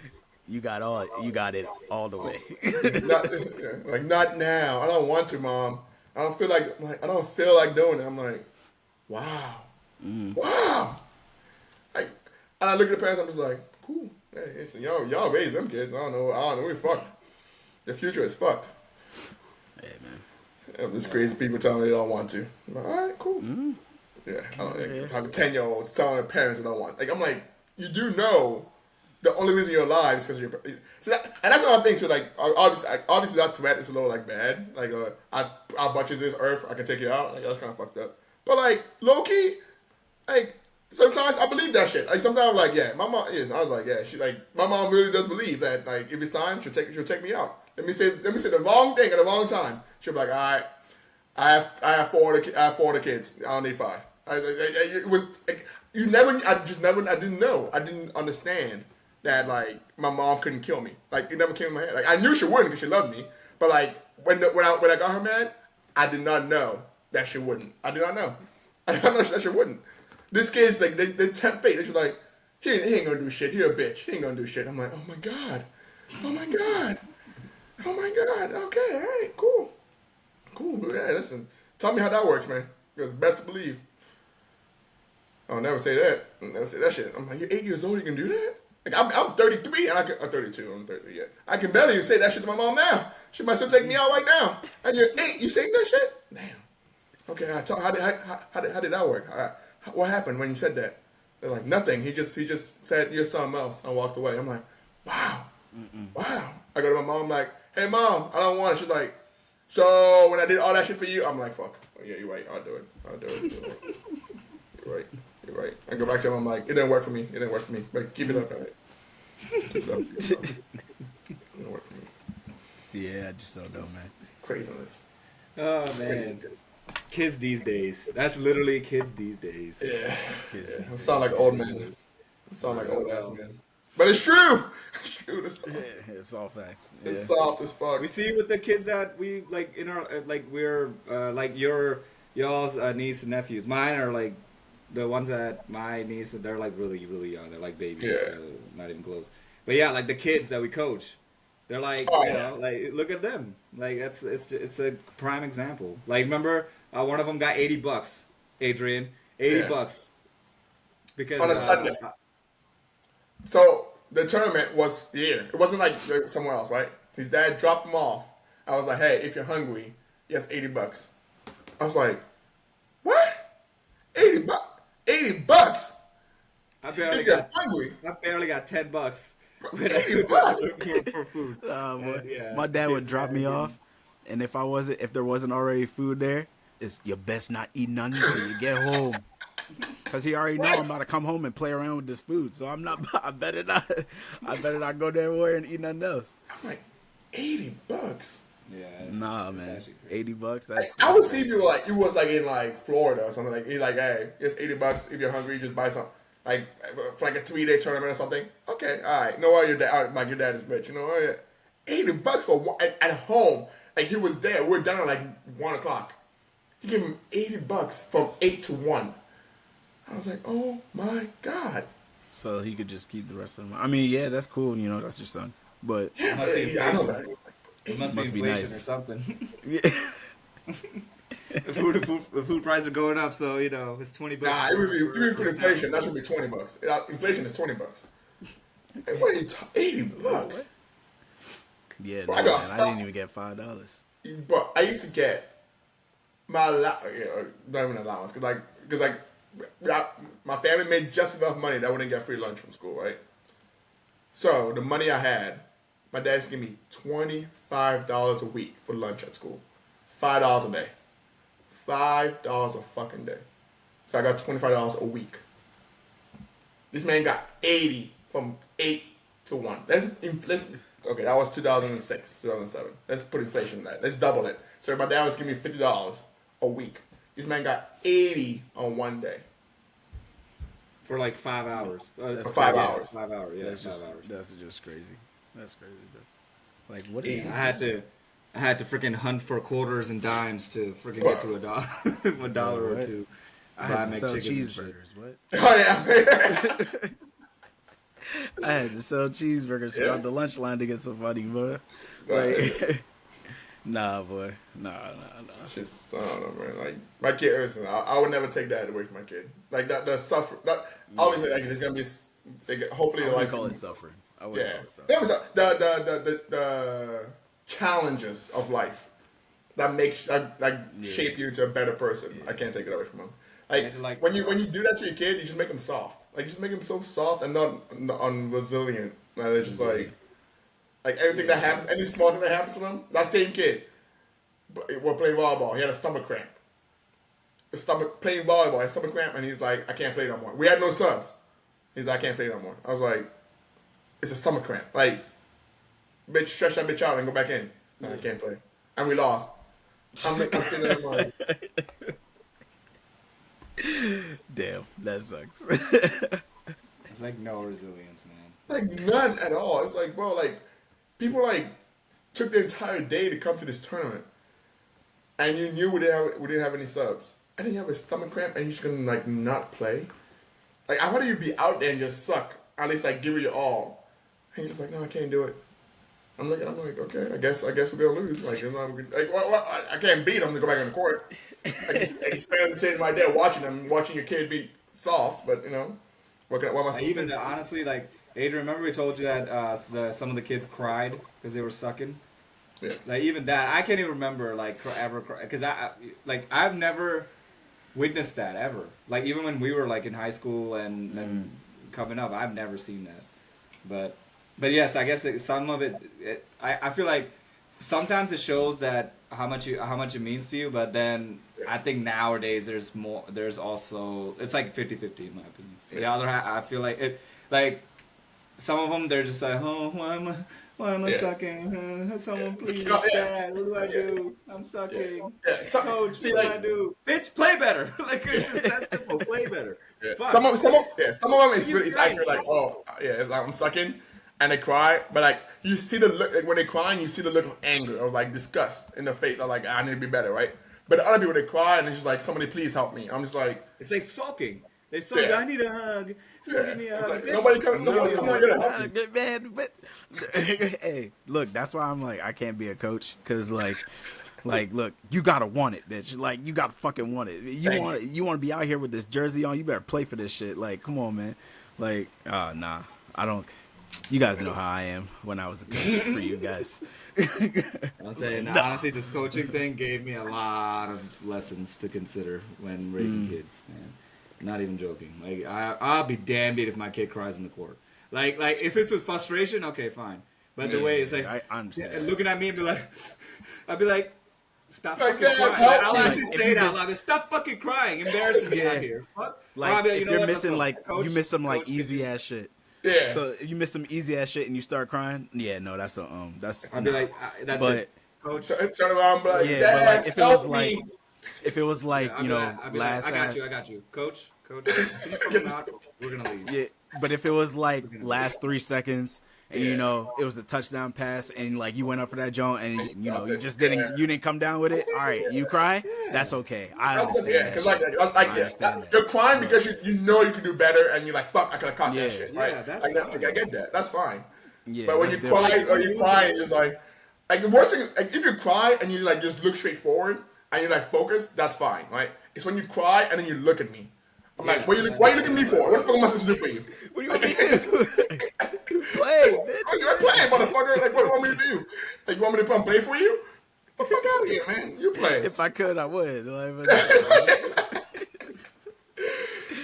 You got it all the way. Not now. I don't want to, Mom. I don't feel like doing it. I'm like, wow. Like, and I look at the parents. I'm just like, cool. Hey, listen, y'all raised them kids. I don't know. We fucked. The future is fucked. Hey, man. And this crazy people telling me they don't want to. I'm like, all right, cool. Yeah, I don't like 10-year-olds telling their parents they don't want. Like, I'm like, you do know the only reason you're alive is because of your. So and that's another thing too. Like, obviously that threat is a little like bad. Like, I'll butt you to this earth. I can take you out. Like, that's kind of fucked up. But like, low key, like sometimes I believe that shit. Like sometimes, like, yeah, my mom is. I was like, yeah, she like my mom really does believe that. Like, if it's time, she'll take me out. Let me say the wrong thing at the wrong time. She'll be like, all right, I have four of the kids. I don't need 5. It was like, I didn't know. I didn't understand that like my mom couldn't kill me. Like it never came in my head. Like I knew she wouldn't because she loved me. But like when I got her mad, I did not know that she wouldn't. I did not know. I did not know that she wouldn't. This kid's like they tempt fate. They're just like he ain't gonna do shit. He a bitch. He ain't gonna do shit. I'm like, oh my god. Okay, all right, cool. Yeah, listen. Tell me how that works, man. Because best believe. I'll never say that. I'll never say that shit. I'm like, you're 8 years old. You can do that? Like I'm 33 and I'm 32. I'm 30 yet. I can barely even say that shit to my mom now. She might still take me out right now. And you're 8. You saying that shit? Damn. Okay. How did that work? What happened when you said that? They're like nothing. He just said you're something else and walked away. I'm like, wow. I go to my mom like, hey mom, I don't want it. She's like, so when I did all that shit for you, I'm like, fuck. Oh, yeah, you're right. I'll do it. You're right. I go back to him. I'm like, it didn't work for me. But keep it up, all right? Keep it up. It didn't work for me. Yeah, I just don't know, man. Craziness. Oh man, kids these days. That's literally kids these days. Yeah. Kids these I days. sound like old man. Sound like Yeah, old ass well. man. But it's true. It's true. It's soft. It's all facts. Yeah. It's soft as fuck. We see with the kids that we like in our like we're like y'all's niece and nephews. Mine are like the ones that my niece, they're like really young. They're like babies, Yeah. not even close. But yeah, like the kids that we coach, they're like Oh, you yeah. know like look at them. Like it's a prime example. Like remember one of them got $80, Adrian, Yeah. $80 because On a Sunday. So the tournament was here. It wasn't like somewhere else, right? His dad dropped him off. I was like, hey, if you're hungry, yes, $80. I was like, what? 80 bucks? 80 bucks? I barely If you're got hungry, $10 when I 80 bucks? for food. Boy, yeah, my dad would kids drop me off, and if there wasn't already food there, it's you best not eat none until you get home. Cause he already know I'm about to come home and play around with this food, so I'm not. I better not go there and eat nothing else. I'm like, 80 bucks? Yeah, Nah, it's man, actually crazy. $80. Like, That's I would see if you were like, you was like in like Florida or something. Like, he's like, hey, it's $80. If you're hungry, just buy some. Like, for like a 3-day tournament or something. Okay, all right. No, your dad, like your dad is rich. You know, oh, yeah. $80 for one, at home. Like, he was there. We're done at like 1 o'clock. He gave him $80 from 8 to 1. I was like, oh my God. so he could just keep the rest of them. I mean, yeah, that's cool. You know, that's your son. But It must be Yeah, I know inflation. that. It must Must be be inflation nice. or something. yeah, the food prices are going up, so you know it's $20. Nah, even put inflation, that should be $20. Inflation is $20. Hey, what are you talking? $80. yeah. Bro, No, I got man, I fuck- didn't even get $5. But I used to get my not even allowance, because my family made just enough money that I wouldn't get free lunch from school, right? So the money I had, my dad used to give me $25 a week for lunch at school, $5 a day, $5 a fucking day. So I got $25 a week. This man got 80 from 8 to 1. Let's okay, that was 2006, 2007. Let's put inflation in that. Let's double it. So my dad was giving me $50 a week. This man got 80 on one day. for like 5 hours. That's For 5 crazy. hours. 5 hours. Yeah, That's 5 just hours. that's just crazy. That's crazy, bro. Like, what is I had to freaking hunt for quarters and dimes to freaking get to a dollar or What? two. I buy had to sell McChickens and shit. cheeseburgers. What? Oh yeah. I had to sell cheeseburgers Yeah. throughout the lunch line to get some money, boy. Like, nah, boy. Nah. It's just, I don't know, man. Like, my kid, listen, I would never take that away from my kid. Like, the suffer. Obviously, like, there's gonna be, hopefully, I they're wouldn't like, call it suffering. I wouldn't yeah. call it suffering. The challenges of life that makes shape you into a better person. I can't take it away from them. Like, when you do that to your kid, you just make them soft. Like, you just make them so soft and not unresilient. And it's just like everything that happens, any small thing that happens to them. That same kid, we're playing volleyball. He had a stomach cramp. Playing volleyball, he had a stomach cramp, and he's like, I can't play no more. We had no subs. He's like, I can't play no more. I was like, it's a stomach cramp. Like, bitch, stretch that bitch out and go back in. No, I can't play. And we lost. I'm sitting there like, Damn, that sucks. It's like no resilience, man. like none at all. It's like, bro, like people like took the entire day to come to this tournament, and you knew we didn't have any subs, and then you have a stomach cramp, and you're just gonna like not play. Like, how do you be out there and just suck? At least like give it your all, and you're just like, no, I can't do it. I'm like, okay, I guess we're gonna lose. Like, I can't beat them to go back on the court. It's fair to sitting right there watching your kid be soft, but you know, what am I supposed to Even do? honestly, like Adrian, remember we told you that some of the kids cried because they were sucking. Yeah. Like even that, I can't even remember like ever because I've never witnessed that ever. Like even when we were like in high school and coming up, I've never seen that. But yes, I guess some of it, I feel like sometimes it shows that how much it means to you, but then I think nowadays there's also it's like 50-50 in my opinion. The other half, I feel like it, like some of them they're just like, oh, Why am I Yeah. sucking? Someone please, Yeah. Dad, what do I do? I'm sucking. Yeah. Coach, See, what do like, I do? Bitch, play better. Like it's just that simple. Play better. yeah. Fuck. Some of them is He's really, it's right. actually like, oh yeah, it's like I'm sucking, and they cry, but like you see the look, like when they crying, you see the look of anger or like disgust in their face. I'm like, I need to be better, right? But the other people they cry and it's just like, somebody please help me. I'm just like, It's like sulking. They sulk. Yeah. I need a hug. Someone yeah, give me a it's hug. like Bitch, nobody's coming here to help you. Good man, but hey, look, that's why I'm like I can't be a coach because like look, you gotta want it, bitch. Like you gotta fucking want it. You want to be out here with this jersey on. You better play for this shit. Like come on, man. Like nah, I don't. You guys know how I am when I was a coach for you guys. I'm saying honestly, this coaching thing gave me a lot of lessons to consider when raising kids, man. Not even joking. Like I'll be damned if my kid cries in the court. Like if it's with frustration, okay, fine. But the way it's like, I understand. and looking at me and I'd be like, stop Like, fucking yeah, crying. help I'll me. actually If say you that out miss- loud. Stop fucking crying. Embarrassing me out here. Fuck. Or I'll Like be like, if you know you're what, missing let's go. like Coach, you miss some like coach, can easy you- ass shit. Yeah. So if you miss some easy ass shit and you start crying, yeah, no, that's I'd be like, that's But- it. Coach. Turn around, and be like, Yeah, Dad, but like if it help was me. like if it was like I'd you be know like, I'd be last like, I got you, Coach. Please come out. We're gonna leave. yeah, but if it was like last 3 seconds and you know it was a touchdown pass and like you went up for that joint and you know you just didn't come down with it. All right, you cry. That's okay. I understand Yeah, that. because shit. I understand that. you're crying because you know you can do better, and you're like, fuck, I could have caught Yeah. that shit. Right? Yeah, that's like, fine. I get that. That's fine. Yeah, But when you that's cry different. or you cry, and it's like the worst thing is like if you cry and you like just look straight forward and you like focus, that's fine, right? It's when you cry and then you look at me. I'm like, why are you looking at me for? What the fuck am I supposed to do for you? What do you want me to do? Play, bitch. You're playing, motherfucker. Like, what do you want me to do? Like, you want me to come play for you? Get the fuck out of here, man. You play. If I could, I would.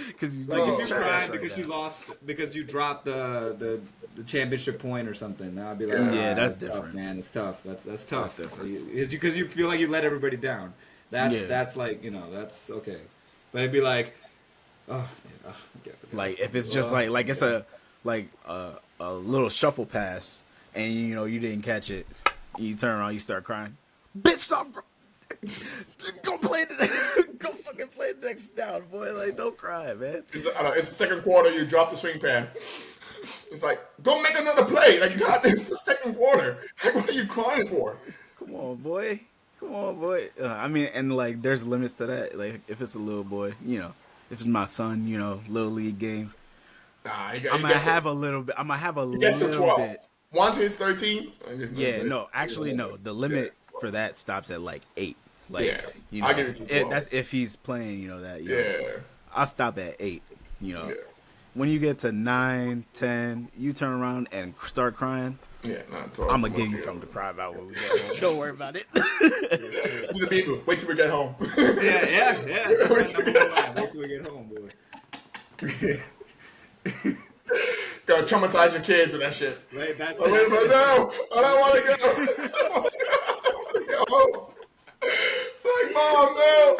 Because you Like if like you cried because you lost, because you dropped the championship point or something, I'd be like, Yeah, that's tough, different. man. It's tough. That's tough. That's different. Because you feel like you let everybody down. That's like that's okay. But it'd be like, Like if it's just like it's a little shuffle pass and you didn't catch it, and you turn around, you start crying. Bitch, stop! Go play go fucking play the next down, boy. Like don't cry, man. It's the second quarter. You drop the swing pass. It's like, go make another play. Like, you got this. It's the second quarter. Like, what are you crying for? Come on, boy. I mean, and like there's limits to that. Like if it's a little boy, if it's my son, little league game. Nah, I'm gonna have a little bit. He gets to 12. bit. Once he's 13, Yeah, no, actually, no. The limit for that stops at like 8. Like, Yeah, I'll give it to 12. that's if he's playing, that. Yeah. I'll stop at 8. When you get to 9, 10, you turn around and start crying. Yeah, nah, 12. I'm gonna give you something to cry about when we get home. Don't worry about it. To the people, wait till we get home. yeah. That's my number one line. Wait till we get home, boy. Gotta traumatize your kids with that shit. Right, that's No, I don't want to go. I want to go home. Like, Mom, no.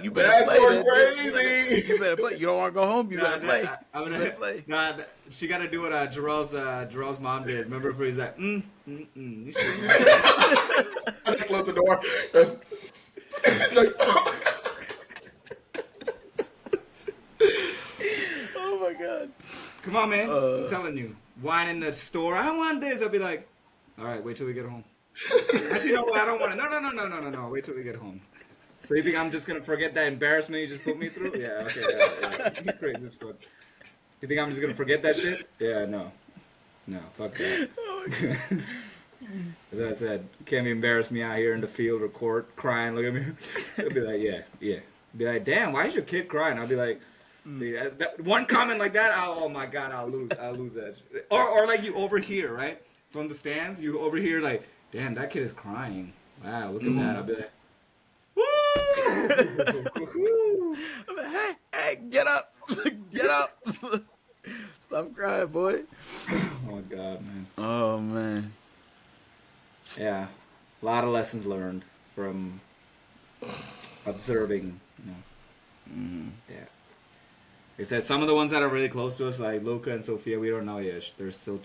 You better That's play. going Then. crazy. You better play. You don't want to go home. You better play. I'm You gonna better play. Nah, she got to do what Jarrell's mom did. Remember before he's like, You should I just close the door. Like, Oh my god. come on, man. I'm telling you. Wine in the store. I want this. I'll be like, all right, wait till we get home. Actually, no, I don't want it. No. Wait till we get home. So you think I'm just gonna forget that embarrassment you just put me through? Yeah, okay. Yeah. You crazy as fuck. You think I'm just gonna forget that shit? Yeah, no, fuck that. As I said, can't embarrass me out here in the field or court crying. Look at me. They'll be like, yeah. Be like, damn, why is your kid crying? I'll be like, see, that one comment like that, oh my god, I'll lose that. Shit. Or like you overhear, right, from the stands, you overhear like, damn, that kid is crying. Wow, look at that. I'll be like, woo! I'm like, hey, get up. Get up. Stop crying, boy. Oh my god, man. Oh, man. Yeah, a lot of lessons learned from observing. Yeah. It said some of the ones that are really close to us, like Luca and Sophia, we don't know yet. They're still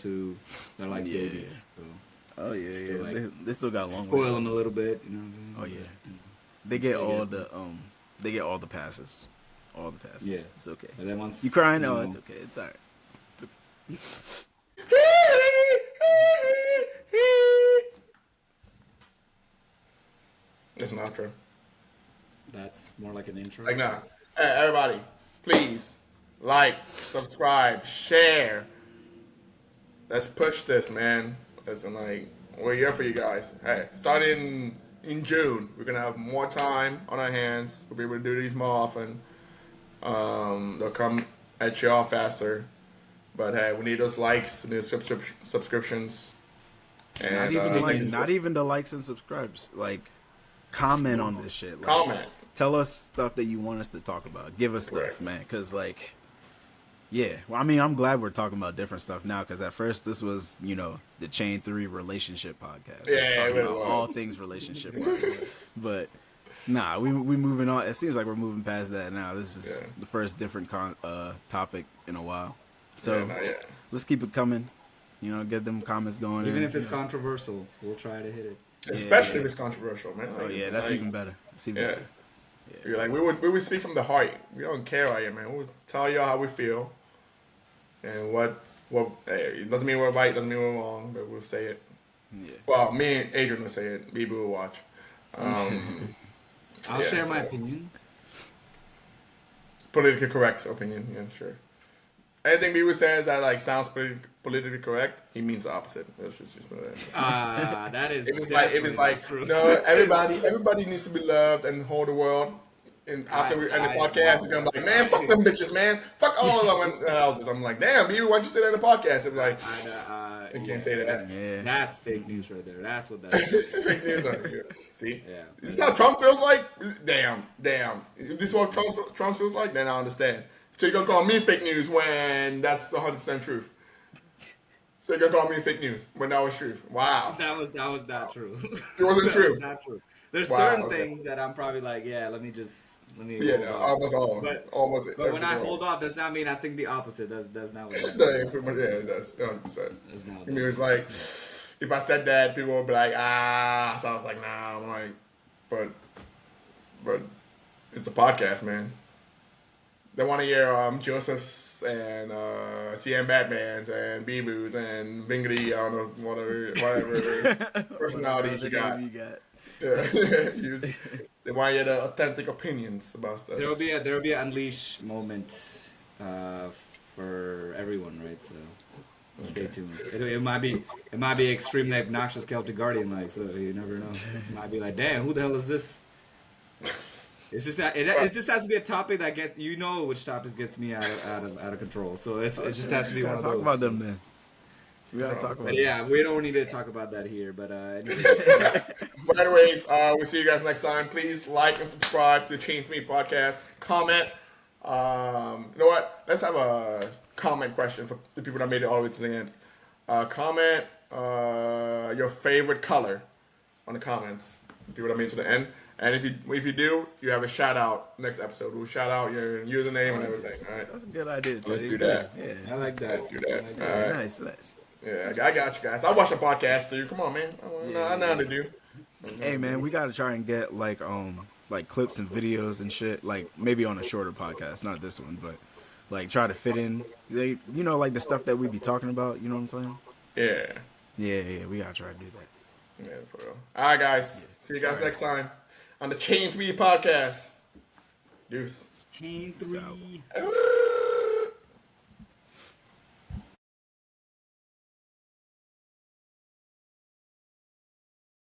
they're like Yeah. babies. So Oh yeah, Still, yeah. like, They still got a long way. spoil to them go. a little bit, you know what I'm saying? Oh yeah. They get all the passes. All the passes. Yeah. It's okay. But then once You crying? you No, know- it's okay. It's alright. It's not true. That's more like an intro. Like, nah. Hey, everybody, please like, subscribe, share. Let's push this, man. Listen, like, we're here for you guys. Hey, starting in June, we're gonna have more time on our hands. We'll be able to do these more often. They'll come at y'all faster. But hey, we need those likes, we need subscriptions. And, Not even the likes and subscribes. Like, comment on this shit. Like, comment. Tell us stuff that you want us to talk about. Give us stuff, Correct. man. Because, like, yeah. Well, I mean, I'm glad we're talking about different stuff now. Because at first, this was, the Chain 3 relationship podcast. We was Yeah, talking it about was. all things relationship wise. But, nah, we moving on. It seems like we're moving past that now. This is Yeah. the first different topic in a while. So, Yeah, not yet. let's keep it coming. Get them comments going. Even in. if it's controversial, we'll try to hit it. Especially if it's controversial, man. Like, Oh, yeah, it's that's like- even better. That's even Yeah. better. You're like, we would speak from the heart. We don't care out here, man. We'll tell y'all how we feel. And hey, it doesn't mean we're right, doesn't mean we're wrong, but we'll say it. Yeah. Well, me and Adrian will say it. BB will watch. I'll Yeah, share my so- opinion. Politically correct opinion, yeah, sure. Anything BB says that like sounds politically correct, he means the opposite. Let's just know that. That is. If it's definitely like not true. no, everybody needs to be loved and hold the world. And after we end the podcast, you're gonna be like, man, fuck them bitches, man, fuck all of them houses. I'm like, damn, BB, why'd you say that in the podcast? I'm like, You can't say that. Yeah. That's fake news right there. That's what that is. fake news on here. See, Yeah. this is how Trump feels like. Damn. If this is what Trump feels like, then I understand. So you're gonna call me fake news when that's 100% truth. So you're gonna call me fake news when that was truth. Wow. That was not true. It wasn't That true. was not true. There's Wow, certain okay. things that I'm probably like, yeah, let me. Yeah, hold no, off. almost all. But Almost. when I everything hold off, does not mean I think the opposite. That's not what that Yeah, pretty much, yeah, that's 100%. That's not I mean, it's like, if I said that, people would be like, ah. So I was like, nah. I'm like, but it's a podcast, man. They want to hear Joseph's and CM Batman's and Beeboo's and Vingity, I don't know, whatever personalities you got. Yeah. They want to hear the authentic opinions about stuff. There will be an unleash moment for everyone, right? So stay tuned. It might be extremely obnoxious Celtic Guardian like, so you never know. It might be like, damn, who the hell is this? It's just that it just has to be a topic that gets which topic gets me out of control. So it just has to be one of Talk those. about them then. We gotta talk about But yeah, we don't need to talk about that here. But But anyways, we'll see you guys next time. Please like and subscribe to the Change Me podcast. Comment. You know what? Let's have a comment question for the people that made it all the way to the end. Comment your favorite color on the comments. The people that made it to the end. And if you do, you have a shout out next episode. We'll shout out your username and everything. All right. That's a good idea. Let's Teddy. do that. Yeah. I like that. Let's do that. I like All that. right. Nice. Yeah, I got you guys. I watch a podcast too. Come on, man. I know how to do. Hey man, we gotta try and get like clips and videos and shit. Like maybe on a shorter podcast, not this one, but like try to fit in. Like the stuff that we be talking about. You know what I'm saying? Yeah. Yeah. We gotta try to do that. Yeah, for real. All right, guys. See you guys next time on the Change Me podcast. Deuce. Chain 3. So-